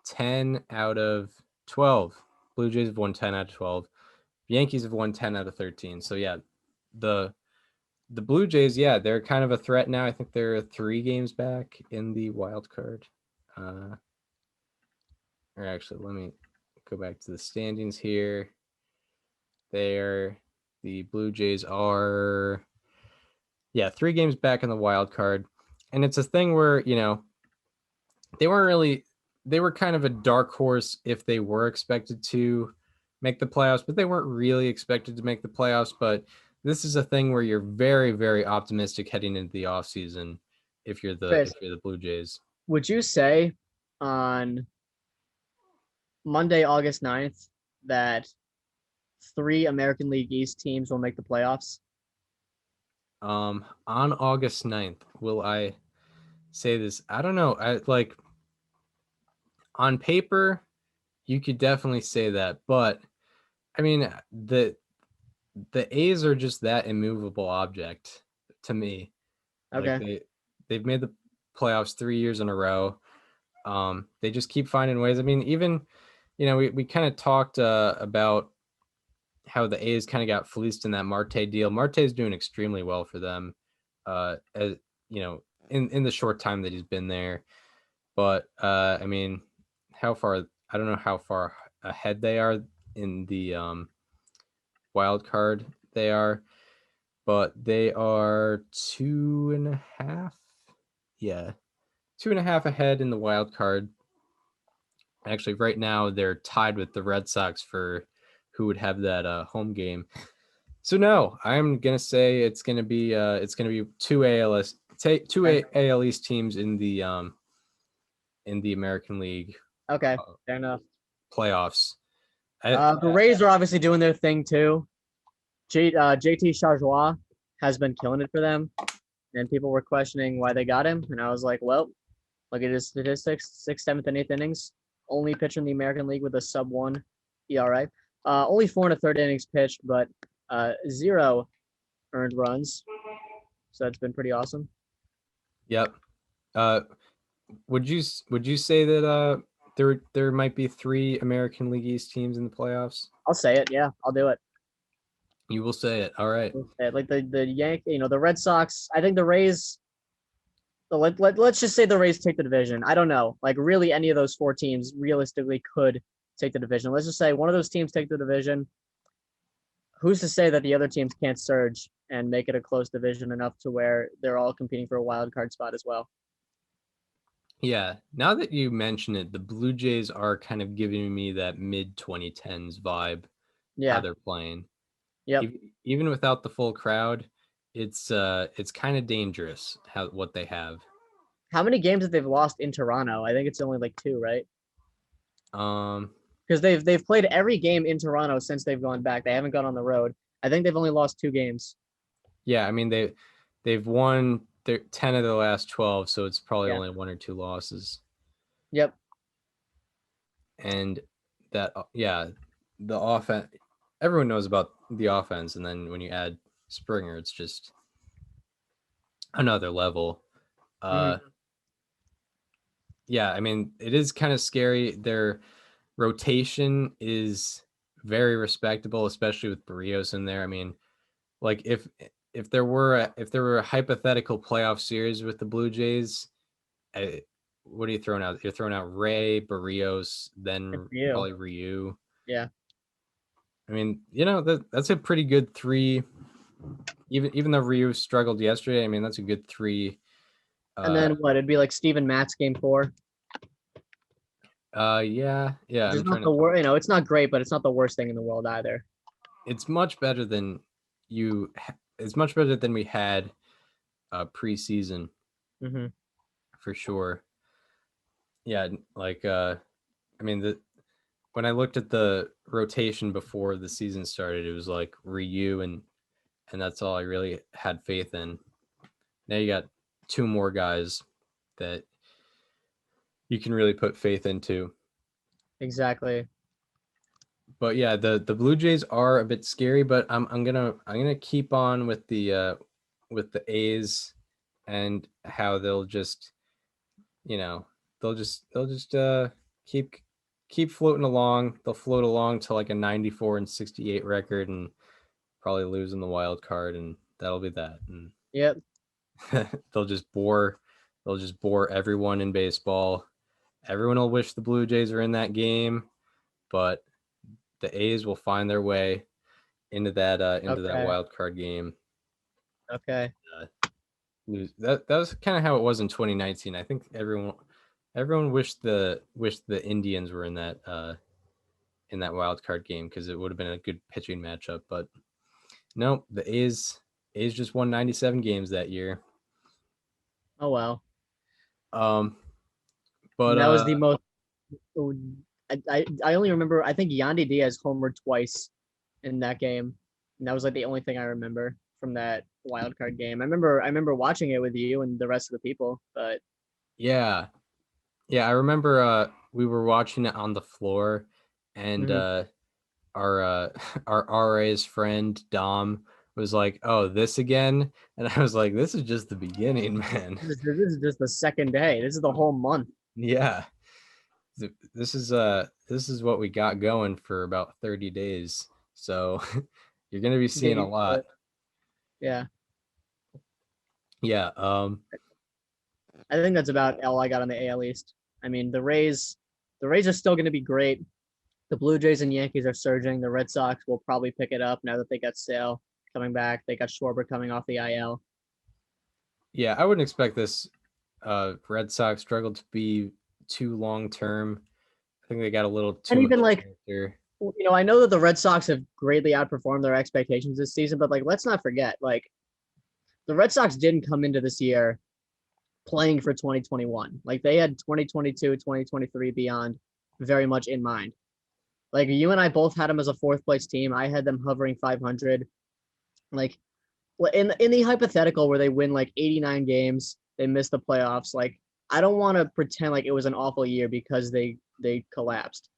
10 out of 12. Blue Jays have won 10 out of 12. Yankees have won 10 out of 13. So yeah, the Blue Jays, they're kind of a threat now. I think they're 3 games back in the wild card. Or actually, let me go back to the standings here. The Blue Jays are 3 games back in the wild card. And it's a thing where, they were kind of a dark horse if they were expected to make the playoffs, but they weren't really expected to make the playoffs. But this is a thing where you're very, very optimistic heading into the offseason if you're the Blue Jays. Would you say on Monday, August 9th, that 3 American League East teams will make the playoffs? On August 9th, will I say this? I don't know. I like on paper, you could definitely say that, but I mean the A's are just that immovable object to me. Like Okay. they've made the playoffs 3 years in a row. They just keep finding ways. I mean, even we kind of talked about how the A's kind of got fleeced in that Marte deal. Marte's doing extremely well for them, as in the short time that he's been there. But I mean, how far? I don't know how far ahead they are in the wild card. They are, but they are 2.5. Yeah, 2.5 ahead in the wild card. Actually, right now they're tied with the Red Sox for who would have that home game. So no, I'm gonna say it's gonna be two AL East teams in the American League Okay. uh, Fair enough. playoffs. The Rays are obviously doing their thing too. JT Chargois has been killing it for them, and people were questioning why they got him, and I was like, well, look at his statistics: sixth, seventh, and eighth innings. Only pitcher in the American League with a sub-1 ERA. Only 4 1/3 innings pitched, but 0 earned runs. So that's been pretty awesome. Yep. Uh, would you say that there might be 3 American League East teams in the playoffs? I'll say it. Yeah, I'll do it. You will say it. All right. Like the Yankee, the Red Sox. I think the Rays. Let's just say the Rays take the division. I don't know. Like really, any of those 4 teams realistically could take the division. Let's just say one of those teams take the division. Who's to say that the other teams can't surge and make it a close division enough to where they're all competing for a wild card spot as well? Yeah. Now that you mention it, the Blue Jays are kind of giving me that mid 2010s vibe. How Yeah. they're playing. Yep. Even without the full crowd, it's kind of dangerous what they have. How many games have they lost in Toronto? I think it's only like 2, right? Um, Because they've played every game in Toronto since they've gone back. They haven't gone on the road. I think they've only lost 2 games. yeah, I mean they've won 10 of the last 12, so it's probably Yeah. only 1 or 2 losses. Yep. And that yeah, the offense, everyone knows about the offense, and then when you add Springer, it's just another level. Mm-hmm. Yeah, I mean, it is kind of scary. Their rotation is very respectable, especially with Barrios in there. I mean, like if there were a hypothetical playoff series with the Blue Jays, what are you throwing out? You're throwing out Ray, Barrios, Good then for you. probably Ryu. Yeah. I mean, that's a pretty good 3. Even though Ryu struggled yesterday, I mean that's a good 3. And then what? It'd be like Steven Matz game 4. Yeah. Which is not the worst. It's not great, but it's not the worst thing in the world either. It's much better than it's much better than we had preseason. Mm-hmm. For sure. Yeah, like I mean when I looked at the rotation before the season started, it was like Ryu and that's all I really had faith in. Now you got 2 more guys that you can really put faith into. Exactly. But yeah, the Blue Jays are a bit scary, but I'm gonna keep on with the A's and how they'll just they'll just keep floating along. They'll float along to like a 94-68 record and probably lose in the wild card, and that'll be that. And Yep. they'll just bore everyone in baseball. Everyone will wish the Blue Jays are in that game, but the A's will find their way into that Okay. wild card game. Okay. Lose. That was kind of how it was in 2019. I think everyone wished the Indians were in that wild card game because it would have been a good pitching matchup. But no, the A's just won 97 games that year. Oh well. But And that was the most. I only remember. I think Yandy Diaz homered twice in that game, and that was like the only thing I remember from that wild card game. I remember watching it with you and the rest of the people, but Yeah. Yeah, I remember we were watching it on the floor, and our our RA's friend Dom was like, "Oh, this again?" And I was like, "This is just the beginning, man." this is just the second day. This is the whole month. Yeah. This is what we got going for about 30 days. So you're gonna be Get seeing a used to lot. it. Yeah. Yeah. I think that's about all I got on the AL East. I mean, the Rays are still going to be great. The Blue Jays and Yankees are surging. The Red Sox will probably pick it up now that they got Sale coming back. They got Schwarber coming off the IL. Yeah, I wouldn't expect this Red Sox struggle to be too long term. I think they got a little too And much even like, character. I know that the Red Sox have greatly outperformed their expectations this season, but like, let's not forget, like, the Red Sox didn't come into this year playing for 2021. Like, they had 2022, 2023 beyond very much in mind. Like, you and I both had them as a fourth place team. I had them hovering 500. Like, in the hypothetical where they win like 89 games, they miss the playoffs. Like, I don't want to pretend like it was an awful year because they collapsed.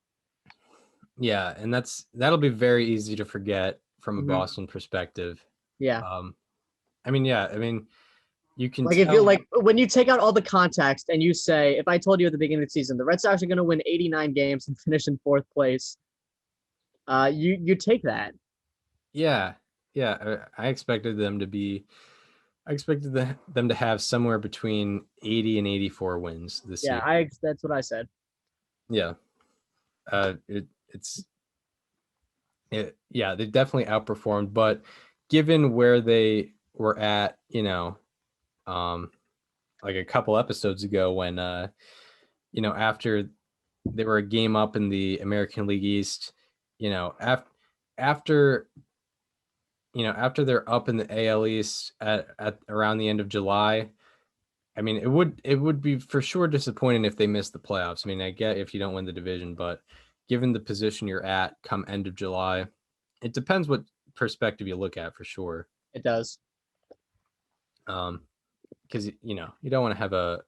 Yeah, and that'll be very easy to forget from a Boston perspective. Yeah. I mean, yeah, I mean, you can Like, if you tell. like when you take out all the context and you say, if I told you at the beginning of the season the Red Sox are going to win 89 games and finish in fourth place, you take that. Yeah, yeah, I expected them to be. I expected them to have somewhere between 80 and 84 wins this Yeah, year. that's what I said. Yeah, it's yeah, they definitely outperformed, but given where they were at, um, like a couple episodes ago when after they were a game up in the American League East, after after they're up in the AL East at around the end of July. I mean, it would be for sure disappointing if they missed the playoffs. I mean, I get if you don't win the division, but given the position you're at come end of July, it depends what perspective you look at for sure. It does. Because you don't want to have a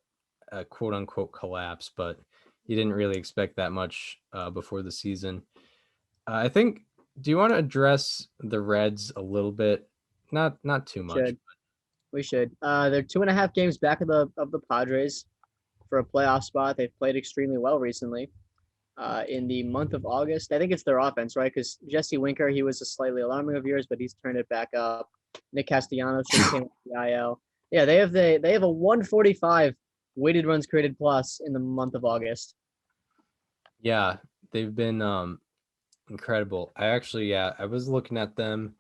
quote unquote collapse, but you didn't really expect that much before the season. I think. Do you want to address the Reds a little bit? Not too much. Should we should. They're 2.5 games back of the Padres for a playoff spot. They've played extremely well recently. In the month of August, I think it's their offense, right? Because Jesse Winker, he was a slightly alarming of yours, but he's turned it back up. Nick Castellanos just came off the IL. Yeah, they have a 145 weighted runs created plus in the month of August. Yeah, they've been incredible. I was looking at them.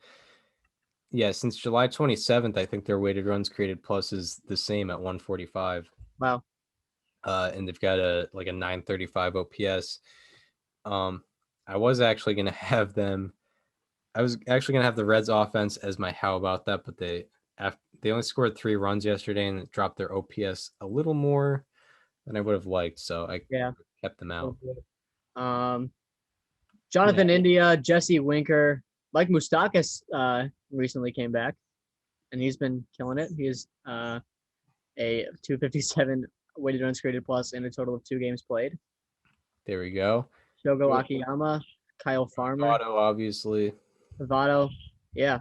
Yeah, since July 27th, I think their weighted runs created plus is the same at 145. Wow. And they've got a 935 OPS. I was actually gonna have them. I was actually gonna have the Reds offense as my how about that, but they only scored 3 runs yesterday and it dropped their OPS a little more than I would have liked, so I Yeah. kept them out. Jonathan India, Jesse Winker, Mike Moustakas recently came back, and he's been killing it. He is a 257 weighted runs created plus in a total of 2 games played. There we go. Shogo Akiyama, Kyle Farmer, Auto, obviously. Votto. Yeah.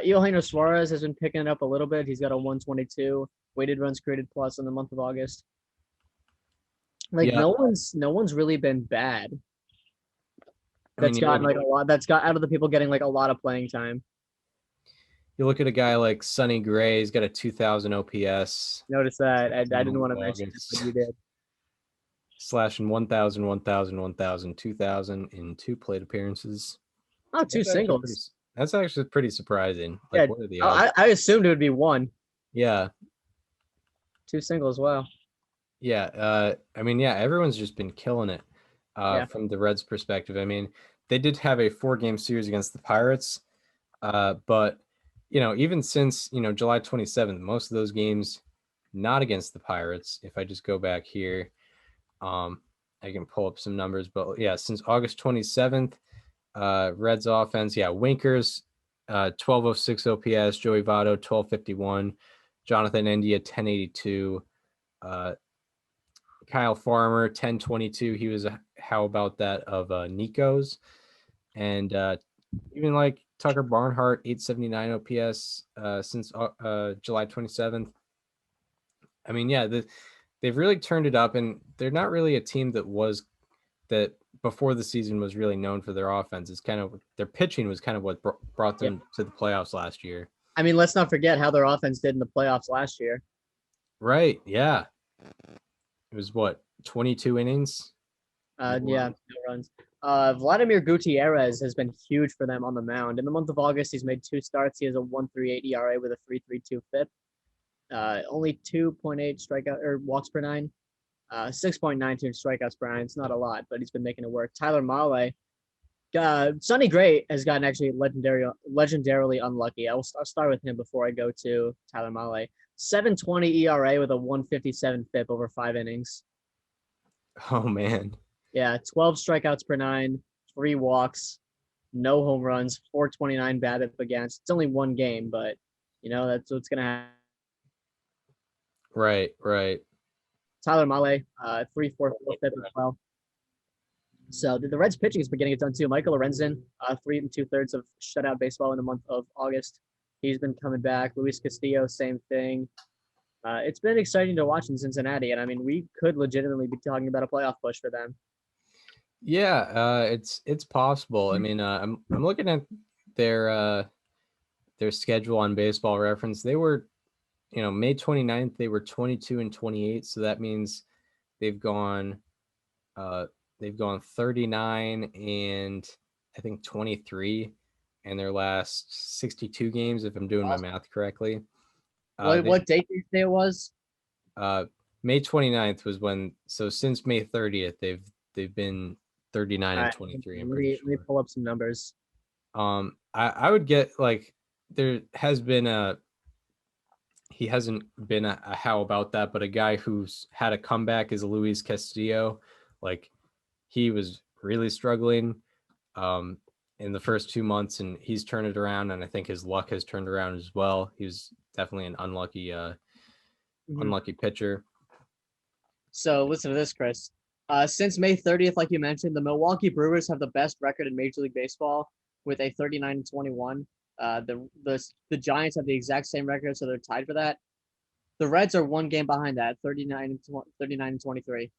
Eugenio Suarez has been picking it up a little bit. He's got a 122 weighted runs created plus in the month of August. No one's really been bad. That's gotten like a lot. That's got out of the people getting like a lot of playing time. You look at a guy like Sonny Gray. He's got a 2,000 OPS. Notice that. I didn't want to mention it, but you did. Slashing 1,000, 1,000, 1,000, 2,000 in 2 plate appearances. Oh, 2 singles. That's actually pretty surprising. Yeah, what are the odds? I assumed it would be 1. Yeah. 2 singles. Wow. Yeah. I mean, yeah, everyone's just been killing it from the Reds' perspective. I mean, they did have a 4-game series against the Pirates, but even since July 27th, most of those games not against the Pirates. If I just go back here, I can pull up some numbers, but yeah, since August 27th, Reds offense, Winker's 1206 OPS, Joey Votto 1251, Jonathan India 1082, Kyle Farmer 1022. He was a how about that of Nico's, and even like Tucker Barnhart 879 OPS since July 27th. I mean, yeah, they've really turned it up, and they're not really a team that before the season was really known for their offense. It's kind of their pitching was kind of what brought them to the playoffs last year. I mean, let's not forget how their offense did in the playoffs last year. Right. Yeah. It was what, 22 innings? Yeah, no runs. Vladimir Gutierrez has been huge for them on the mound. In the month of August, he's made 2 starts. He has a 1.38 ERA with a 3.32 FIP. Only 2.8 strikeout or walks per 9. 6.92 strikeouts per 9. It's not a lot, but he's been making it work. Tyler Mahle. Sonny Gray has gotten actually legendarily unlucky. I'll start with him before I go to Tyler Mahle. 7.20 ERA with a 1.57 FIP over 5 innings. Oh, man. Yeah, 12 strikeouts per 9, 3 walks, no home runs, 4.29 BABIP against. It's only 1 game, but, that's what's going to happen. Right. Tyler Mahle, 3.44 FIP as well. So the Reds pitching is beginning it done too. Michael Lorenzen, 3 2/3 of shutout baseball in the month of August. He's been coming back. Luis Castillo, same thing. It's been exciting to watch in Cincinnati, and I mean, we could legitimately be talking about a playoff push for them. Yeah, it's possible. I mean, I'm looking at their schedule on Baseball Reference. They were, May 29th, they were 22-28. So that means they've gone 39 and I think 23 in their last 62 games, if I'm doing my math correctly. What date did you say it was? May 29th was when. So since May 30th, they've been 39 and 23. I'm pretty sure. Let me pull up some numbers. I would get like there has been he hasn't been a how about that, but a guy who's had a comeback is Luis Castillo. Like he was really struggling in the first 2 months, and he's turned it around, and I think his luck has turned around as well. He was definitely an unlucky pitcher. So listen to this, Chris. Since May 30th, like you mentioned, the Milwaukee Brewers have the best record in Major League Baseball with a 39-21. The Giants have the exact same record, so they're tied for that. The Reds are 1 game behind that, 39-23.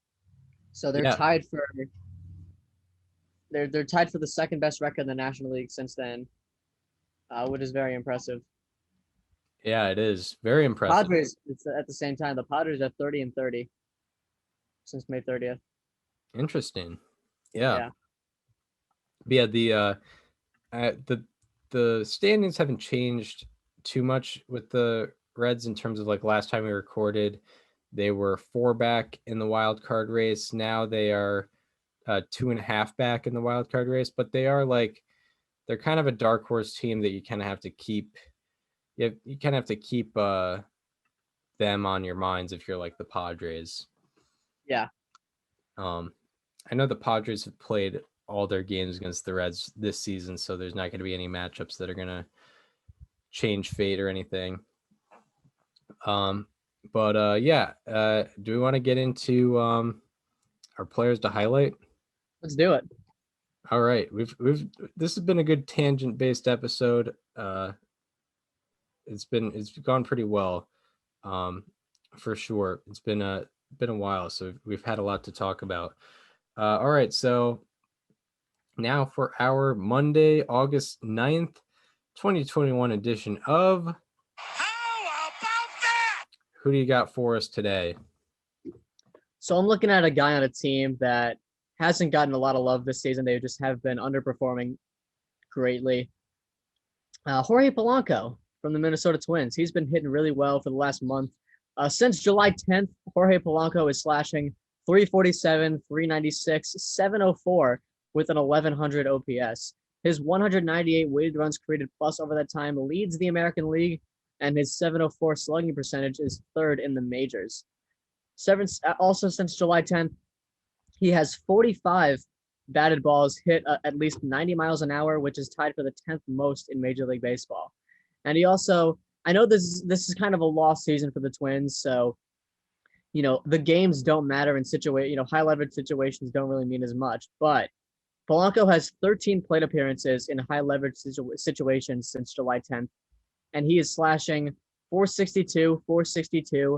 So they're tied for they're tied for the second best record in the National League since then, which is very impressive. Yeah, it is very impressive. Padres, it's at the same time. The Padres are 30-30 since May 30th. Interesting. Yeah. The standings haven't changed too much with the Reds in terms of like last time we recorded, they were 4 back in the wild card race. Now they are 2.5 back in the wild card race, but they're kind of a dark horse team that you kind of have to keep. You kind of have to keep them on your minds if you're like the Padres. Yeah. I know the Padres have played all their games against the Reds this season, so there's not going to be any matchups that are going to change fate or anything. Do we want to get into our players to highlight? Let's do it. All right, this has been a good tangent-based episode. It's gone pretty well, for sure. It's been a while, so we've had a lot to talk about. All right, so now for our Monday, August 9th, 2021 edition of How About That? Who do you got for us today? So I'm looking at a guy on a team that hasn't gotten a lot of love this season. They just have been underperforming greatly. Jorge Polanco from the Minnesota Twins. He's been hitting really well for the last month. Since July 10th, Jorge Polanco is slashing 347, 396, 704 with an 1100 OPS. His 198 weighted runs created plus over that time leads the American League, and his 704 slugging percentage is 3rd in the majors. Also, since July 10th, he has 45 batted balls hit at least 90 miles an hour, which is tied for the 10th most in Major League Baseball. And he also, I know this is kind of a lost season for the Twins, so the games don't matter in high leverage situations don't really mean as much. But Polanco has 13 plate appearances in high leverage situations since July 10th, and he is slashing 462, 462,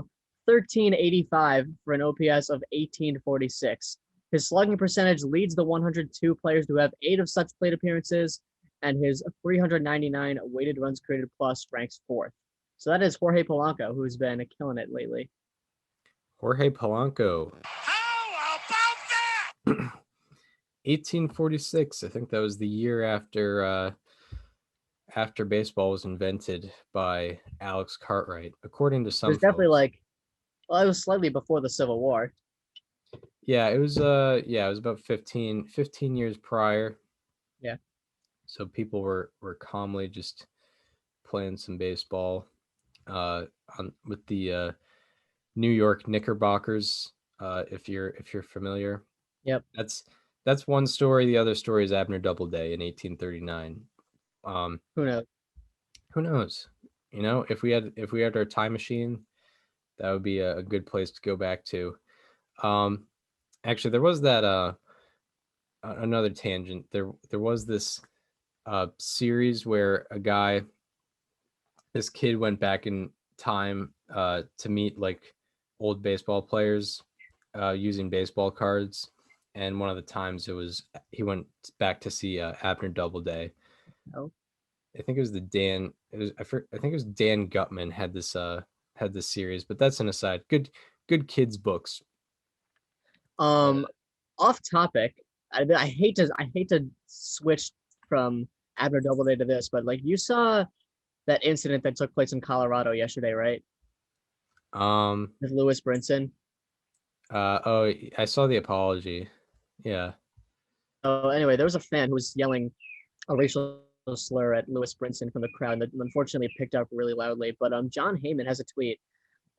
1385 for an OPS of 1846. His slugging percentage leads the 102 players who have 8 of such plate appearances, and his 399 weighted runs created plus ranks 4th. So that is Jorge Polanco, who's been killing it lately. Jorge Polanco. How about that? 1846. I think that was the year after baseball was invented by Alex Cartwright, according to some. There's definitely it was slightly before the Civil War. Yeah, it was about 15 years prior. Yeah. So people were calmly just playing some baseball with the New York Knickerbockers, if you're familiar. Yep. That's one story. The other story is Abner Doubleday in 1839. Who knows? Who knows? If we had our time machine, that would be a good place to go back to. Actually, there was that another tangent. There was this series where this kid went back in time to meet like old baseball players using baseball cards, and one of the times he went back to see Abner Doubleday. Oh. I think it was I think it was Dan Gutman had this series, but that's an aside. Good kids books. Off topic. I hate to switch from Abner Doubleday to this, but like you saw that incident that took place in Colorado yesterday, right? With Lewis Brinson. I saw the apology. Yeah. So anyway, there was a fan who was yelling a racial slur at Lewis Brinson from the crowd that unfortunately picked up really loudly. But John Heyman has a tweet.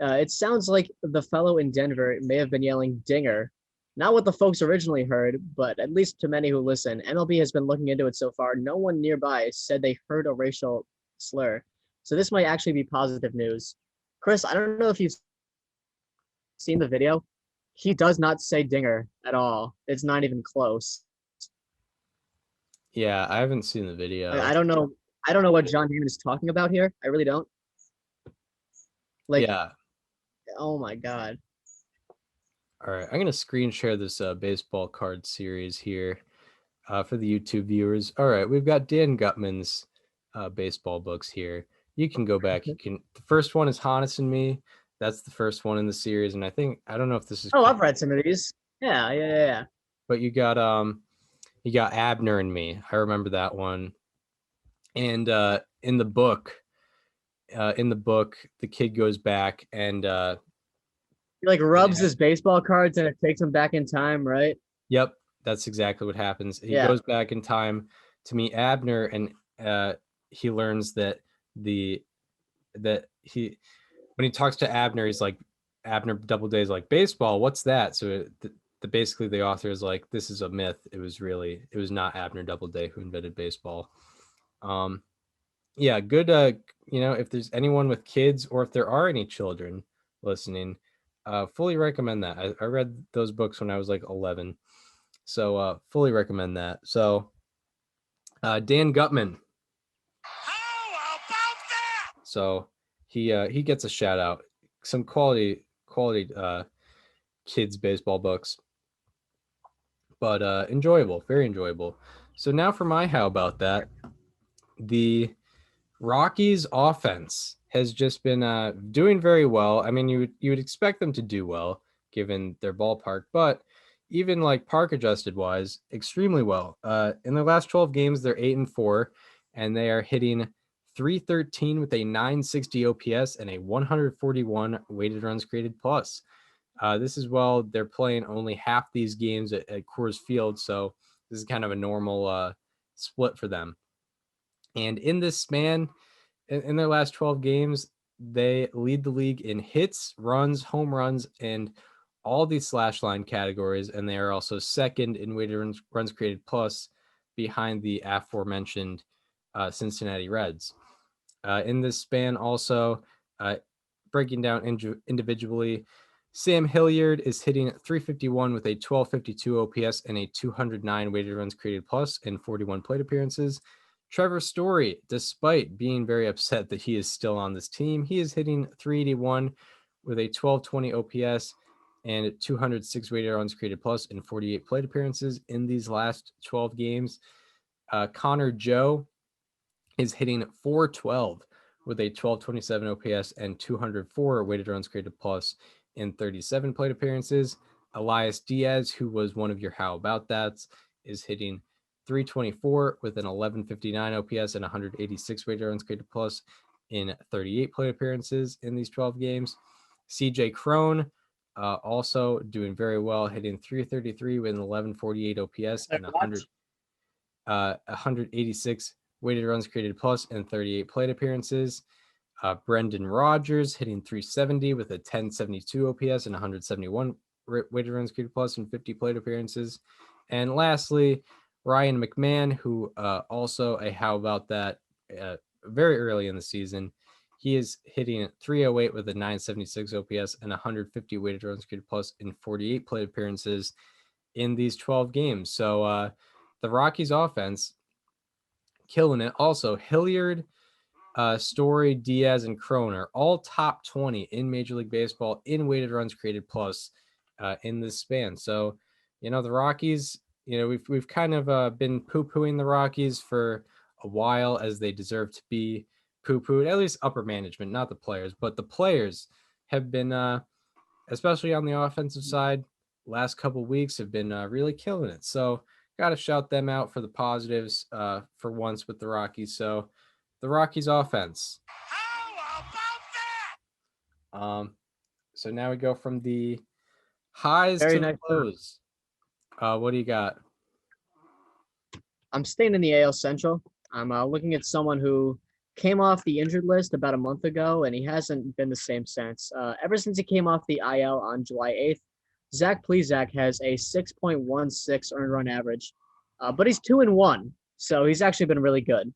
It sounds like the fellow in Denver may have been yelling dinger. Not what the folks originally heard, but at least to many who listen. MLB has been looking into it so far. No one nearby said they heard a racial slur. So this might actually be positive news. Chris, I don't know if you've seen the video. He does not say dinger at all. It's not even close. Yeah, I haven't seen the video. I don't know what John Heyman is talking about here. I really don't. Yeah. Oh my God. All right, I'm gonna screen share this baseball card series here for the YouTube viewers. All right, we've got Dan Gutman's baseball books here. You can go back. The first one is Honest and Me. That's the first one in the series, and I don't know if this is. Oh, I've read some of these. Yeah. But you got Abner and Me. I remember that one. And in the book, the kid goes back and he like rubs his baseball cards and it takes him back in time, right? Yep, that's exactly what happens. He goes back in time to meet Abner, and he learns that when he talks to Abner, he's like, Abner Doubleday's like, baseball, what's that? So basically the author is like, this is a myth. It was not Abner Doubleday who invented baseball. Yeah, good. If there's anyone with kids or if there are any children listening, fully recommend that. I read those books when I was like 11. So fully recommend that. So Dan Gutman. How about that? So he gets a shout out. Some quality kids baseball books. But enjoyable, very enjoyable. So now for my how about that. The Rockies offense has just been doing very well. I mean, you would expect them to do well given their ballpark, but even like park adjusted wise, extremely well. In their last 12 games, they're 8-4, and they are hitting .313 with a .960 OPS and a 141 weighted runs created plus. This is while they're playing only half these games at Coors Field, so this is kind of a normal split for them. And in this span, in their last 12 games, they lead the league in hits, runs, home runs, and all these slash line categories, and they are also second in weighted runs created plus, behind the aforementioned Cincinnati Reds. In this span, also breaking down individually, Sam Hilliard is hitting 351 with a 1252 OPS and a 209 weighted runs created plus in 41 plate appearances. Trevor Story, despite being very upset that he is still on this team, he is hitting 381 with a 1220 OPS and 206 weighted runs created plus in 48 plate appearances in these last 12 games. Connor Joe is hitting 412 with a 1227 OPS and 204 weighted runs created plus in 37 plate appearances. Elias Diaz, who was one of your how about that's, is hitting 324 with an 1159 OPS and 186 weighted runs created plus in 38 plate appearances in these 12 games. CJ Crone, also doing very well, hitting 333 with an 1148 OPS and 186 weighted runs created plus in 38 plate appearances. Brendan Rodgers hitting 370 with a 1072 OPS and 171 weighted runs created plus in 50 plate appearances. And lastly, Ryan McMahon, who also a how about that very early in the season. He is hitting 308 with a 976 OPS and 150 weighted runs created plus in 48 plate appearances in these 12 games. So the Rockies offense killing it. Also, Hilliard, Story, Diaz, and Crone are all top 20 in Major League Baseball in weighted runs created plus in this span. So, the Rockies, we've kind of been poo-pooing the Rockies for a while, as they deserve to be poo-pooed, at least upper management, not the players, but the players have been, especially on the offensive side, last couple weeks have been really killing it. So got to shout them out for the positives for once with the Rockies. So the Rockies offense. How about that? So now we go from the highs Very to nice. the lows. What do you got? I'm staying in the AL Central. I'm looking at someone who came off the injured list about a month ago, and he hasn't been the same since. Ever since he came off the IL on July 8th, Zach Plesac has a 6.16 earned run average, but he's 2-1, so he's actually been really good.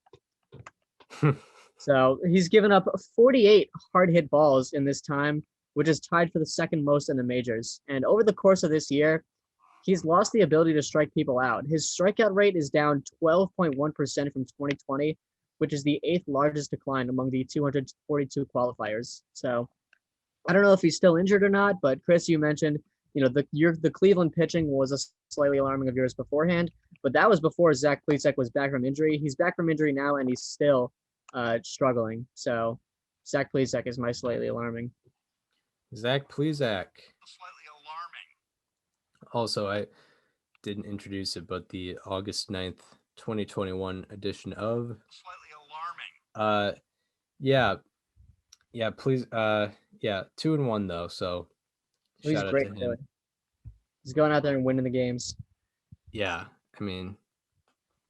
So he's given up 48 hard hit balls in this time, which is tied for the second most in the majors. And over the course of this year, he's lost the ability to strike people out. His strikeout rate is down 12.1% from 2020, which is the 8th largest decline among the 242 qualifiers. So I don't know if he's still injured or not, but Chris, you mentioned, the Cleveland pitching was a slightly alarming of yours beforehand, but that was before Zach Plesac was back from injury. He's back from injury now, and he's still struggling. So Zach Plesac is my slightly alarming. Zach Plesac. Slightly alarming. Also, I didn't introduce it, but the August 9th, 2021 edition of Slightly alarming. please 2-1 though, so He's shout out great. to him. He's going out there and winning the games. Yeah, I mean,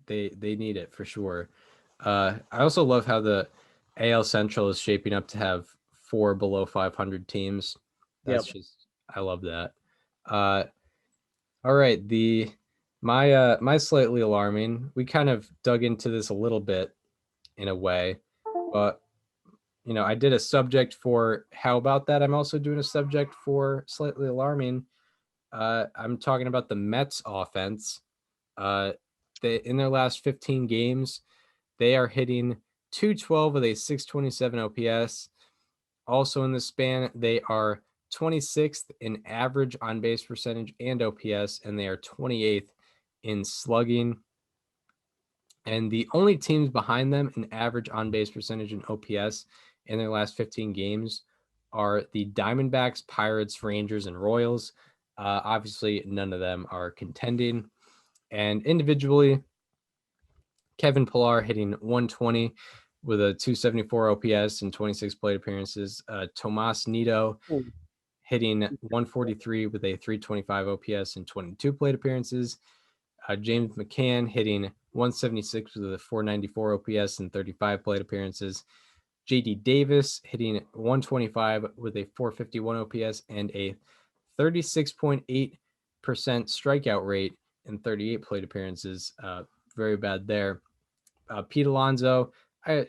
they need it for sure. I also love how the AL Central is shaping up to have 4 below 500 teams. That's I love that. All right, my slightly alarming. We kind of dug into this a little bit in a way, but I did a subject for how about that. I'm also doing a subject for slightly alarming. I'm talking about the Mets offense. In their last 15 games, they are hitting 212 with a 627 OPS. Also in the span, they are 26th in average on base percentage and OPS, and they are 28th in slugging. And the only teams behind them in average on base percentage and OPS in their last 15 games are the Diamondbacks, Pirates, Rangers, and Royals. Obviously, none of them are contending. And individually, Kevin Pillar hitting 120 with a 274 OPS and 26 plate appearances. Tomas Nido hitting 143 with a 325 OPS and 22 plate appearances. James McCann hitting 176 with a 494 OPS and 35 plate appearances. JD Davis hitting 125 with a 451 OPS and a 36.8% strikeout rate in 38 plate appearances. Very bad there. Pete Alonso, a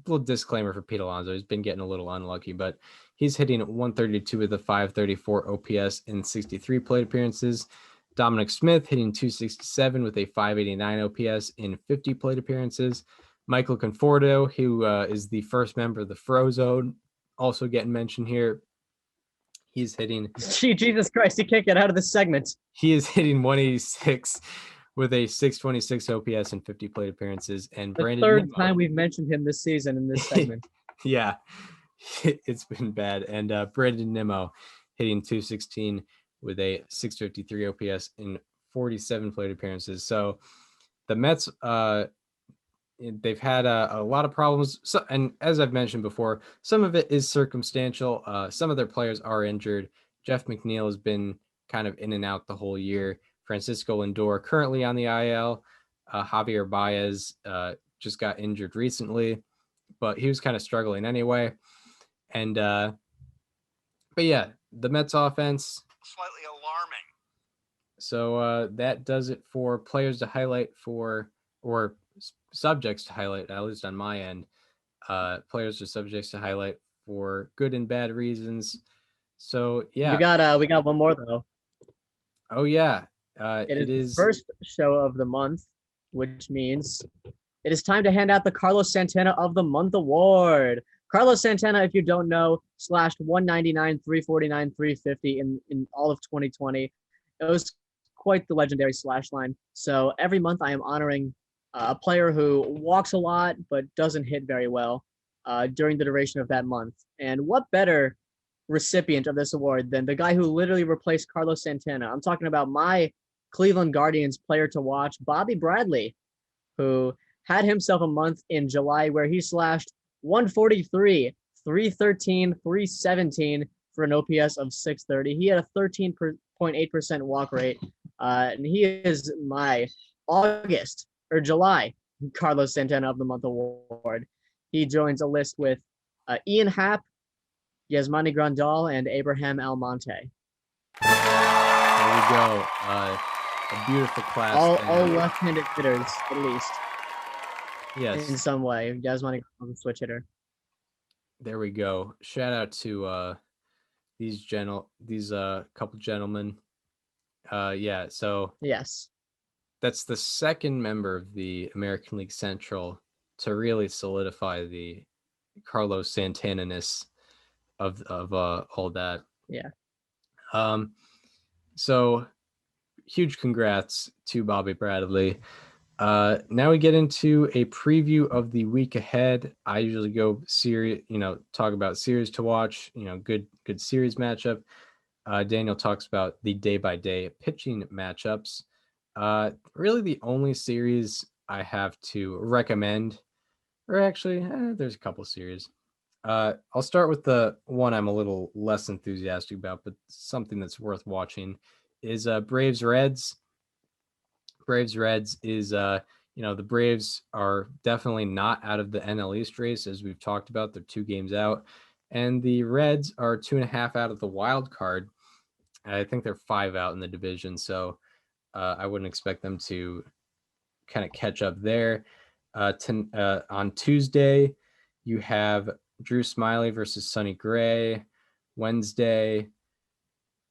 little disclaimer for Pete Alonso. He's been getting a little unlucky, but he's hitting 132 with a 534 OPS in 63 plate appearances. Dominic Smith hitting 267 with a 589 OPS in 50 plate appearances. Michael Conforto, who is the first member of the Frozone, also getting mentioned here. He's hitting. Jesus Christ, he can't get out of this segment. He is hitting 186 with a 626 OPS and 50 plate appearances. And The Brandon third Nimmo, time we've mentioned him this season in this segment. yeah, it's been bad. And Brandon Nimmo hitting 216 with a 653 OPS in 47 plate appearances. So the Mets, they've had a lot of problems. So, and as I've mentioned before, some of it is circumstantial. Some of their players are injured. Jeff McNeil has been kind of in and out the whole year. Francisco Lindor currently on the IL. Javier Baez just got injured recently, but he was kind of struggling anyway. And but yeah, the Mets offense Slightly alarming. So that does it for players to highlight or subjects to highlight, at least on my end. Players or subjects to highlight for good and bad reasons. So yeah. We got one more though. Oh yeah. It is the first show of the month, which means it is time to hand out the Carlos Santana of the Month award. Carlos Santana, if you don't know, slashed 199, 349, 350 in all of 2020. It was quite the legendary slash line. So every month I am honoring a player who walks a lot but doesn't hit very well during the duration of that month. And what better recipient of this award than the guy who literally replaced Carlos Santana? I'm talking about my Cleveland Guardians player to watch, Bobby Bradley, who had himself a month in July where he slashed 143, 313, 317 for an OPS of 630. He had a 13.8% walk rate. And he is my July Carlos Santana of the Month award. He joins a list with Ian Happ, Yasmani Grandal, and Abraham Almonte. There we go. A beautiful class. All left-handed hitters, at least. Yes. In some way. Yasmani Grandal, switch hitter. There we go. Shout out to these couple gentlemen. Yeah, so yes, that's the second member of the American League Central to really solidify the Carlos Santana-ness of all that. Yeah. So huge congrats to Bobby Bradley. Now we get into a preview of the week ahead. I usually go series, talk about series to watch, good series matchup. Daniel talks about the day-by-day pitching matchups. Really the only series I have to recommend, or actually, there's a couple series. I'll start with the one I'm a little less enthusiastic about, but something that's worth watching is Braves Reds. Braves Reds is the Braves are definitely not out of the NL East race, as we've talked about. They're 2 games out, and the Reds are 2.5 out of the wild card. I think they're 5 out in the division, so I wouldn't expect them to kind of catch up there. On Tuesday, you have Drew Smyly versus Sonny Gray. Wednesday,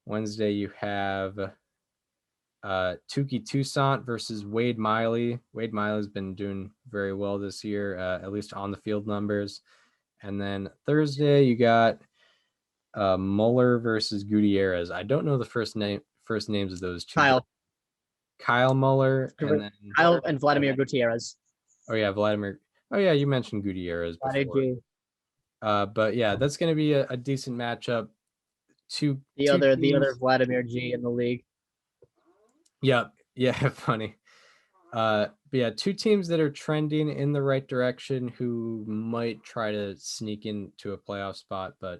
you have Touki Toussaint versus Wade Miley. Wade Miley's been doing very well this year, at least on the field numbers. And then Thursday, you got Muller versus Gutierrez. I don't know the first names of those two. Kyle Muller and then Kyle and Vladimir Gutierrez. Oh yeah, Vladimir. Oh yeah, you mentioned Gutierrez before. But yeah, that's going to be a decent matchup. The other Vladimir G in the league. Yeah, funny. But yeah, 2 teams that are trending in the right direction who might try to sneak into a playoff spot, but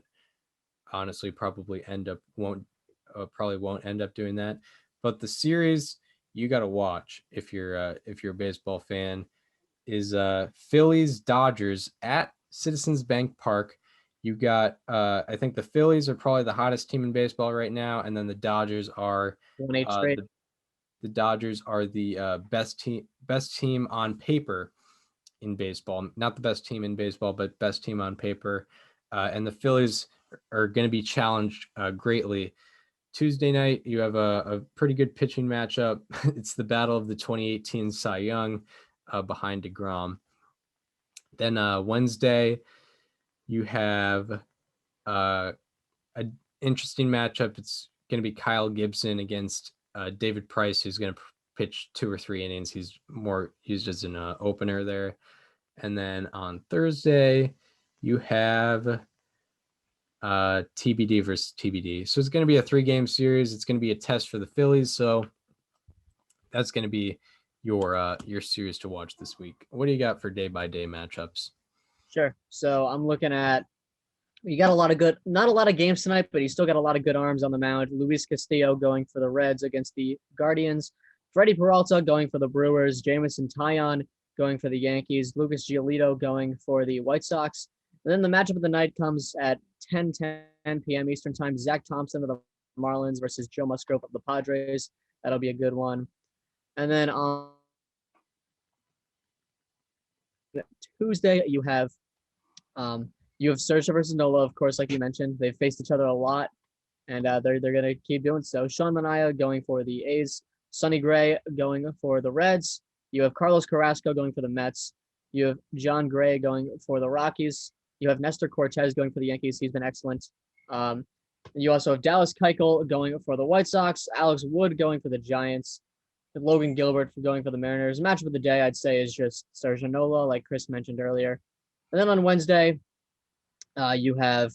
honestly probably won't end up doing that. But the series you got to watch if you're a baseball fan is Phillies Dodgers at Citizens Bank Park You got, I think the Phillies are probably the hottest team in baseball right now, and then the Dodgers are straight. the Dodgers are the best team on paper in baseball. Not the best team in baseball, but best team on paper. And the Phillies are going to be challenged greatly. Tuesday night, you have a pretty good pitching matchup. It's the battle of the 2018 Cy Young behind DeGrom. Then Wednesday, you have an interesting matchup. It's going to be Kyle Gibson against David Price, who's going to pitch 2 or 3 innings. He's more used as an opener there. And then on Thursday, you have TBD versus TBD. So it's going to be a 3-game series. It's going to be a test for the Phillies. So that's going to be your series to watch this week. What do you got for day-by-day matchups? Sure. So I'm looking at, you got not a lot of games tonight, but you still got a lot of good arms on the mound. Luis Castillo going for the Reds against the Guardians. Freddie Peralta going for the Brewers. Jamison Taillon going for the Yankees. Lucas Giolito going for the White Sox. And then the matchup of the night comes at 10 p.m. Eastern time. Zach Thompson of the Marlins versus Joe Musgrove of the Padres. That'll be a good one. And then on Tuesday, you have Surge versus Nola, of course, like you mentioned. They've faced each other a lot, and they're going to keep doing so. Sean Manaea going for the A's. Sonny Gray going for the Reds. You have Carlos Carrasco going for the Mets. You have John Gray going for the Rockies. You have Nestor Cortez going for the Yankees. He's been excellent. You also have Dallas Keuchel going for the White Sox. Alex Wood going for the Giants. Logan Gilbert going for the Mariners. Matchup of the day, I'd say, is just Serge Nola, like Chris mentioned earlier. And then on Wednesday, you have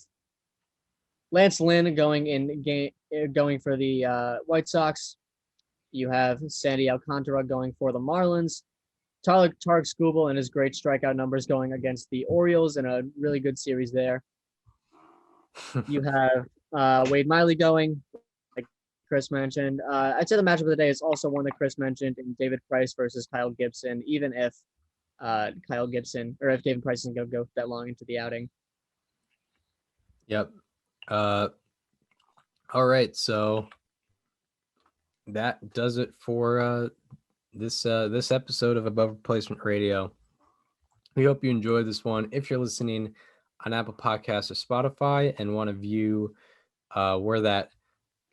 Lance Lynn going for the White Sox. You have Sandy Alcantara going for the Marlins. Tarek Skubal and his great strikeout numbers going against the Orioles in a really good series there. You have Wade Miley going, like Chris mentioned. I'd say the matchup of the day is also one that Chris mentioned in David Price versus Kyle Gibson, even if if David Price isn't going to go that long into the outing. Yep. All right. So that does it for this episode of Above Replacement Radio. We hope you enjoyed this one. If you're listening on Apple Podcasts or Spotify and want to view where that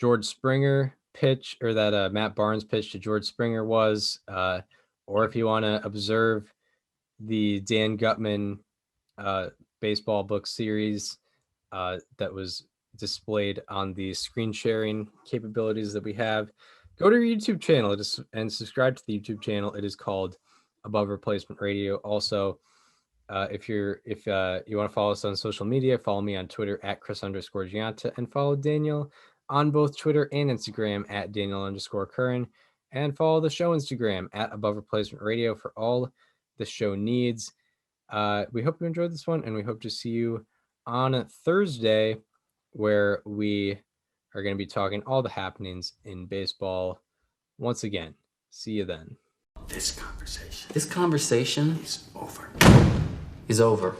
George Springer pitch or that Matt Barnes pitch to George Springer was, or if you want to observe the Dan Gutman baseball book series that was displayed on the screen sharing capabilities that we have, go to our YouTube channel and subscribe to the YouTube channel. It is called Above Replacement Radio. Also, if you want to follow us on social media, follow me on Twitter at Chris_Gianta and follow Daniel on both Twitter and Instagram at Daniel_Curran, and follow the show Instagram at Above Replacement Radio for all the show needs. We hope you enjoyed this one, and we hope to see you on Thursday, where we are going to be talking all the happenings in baseball once again. See you then. This conversation is over.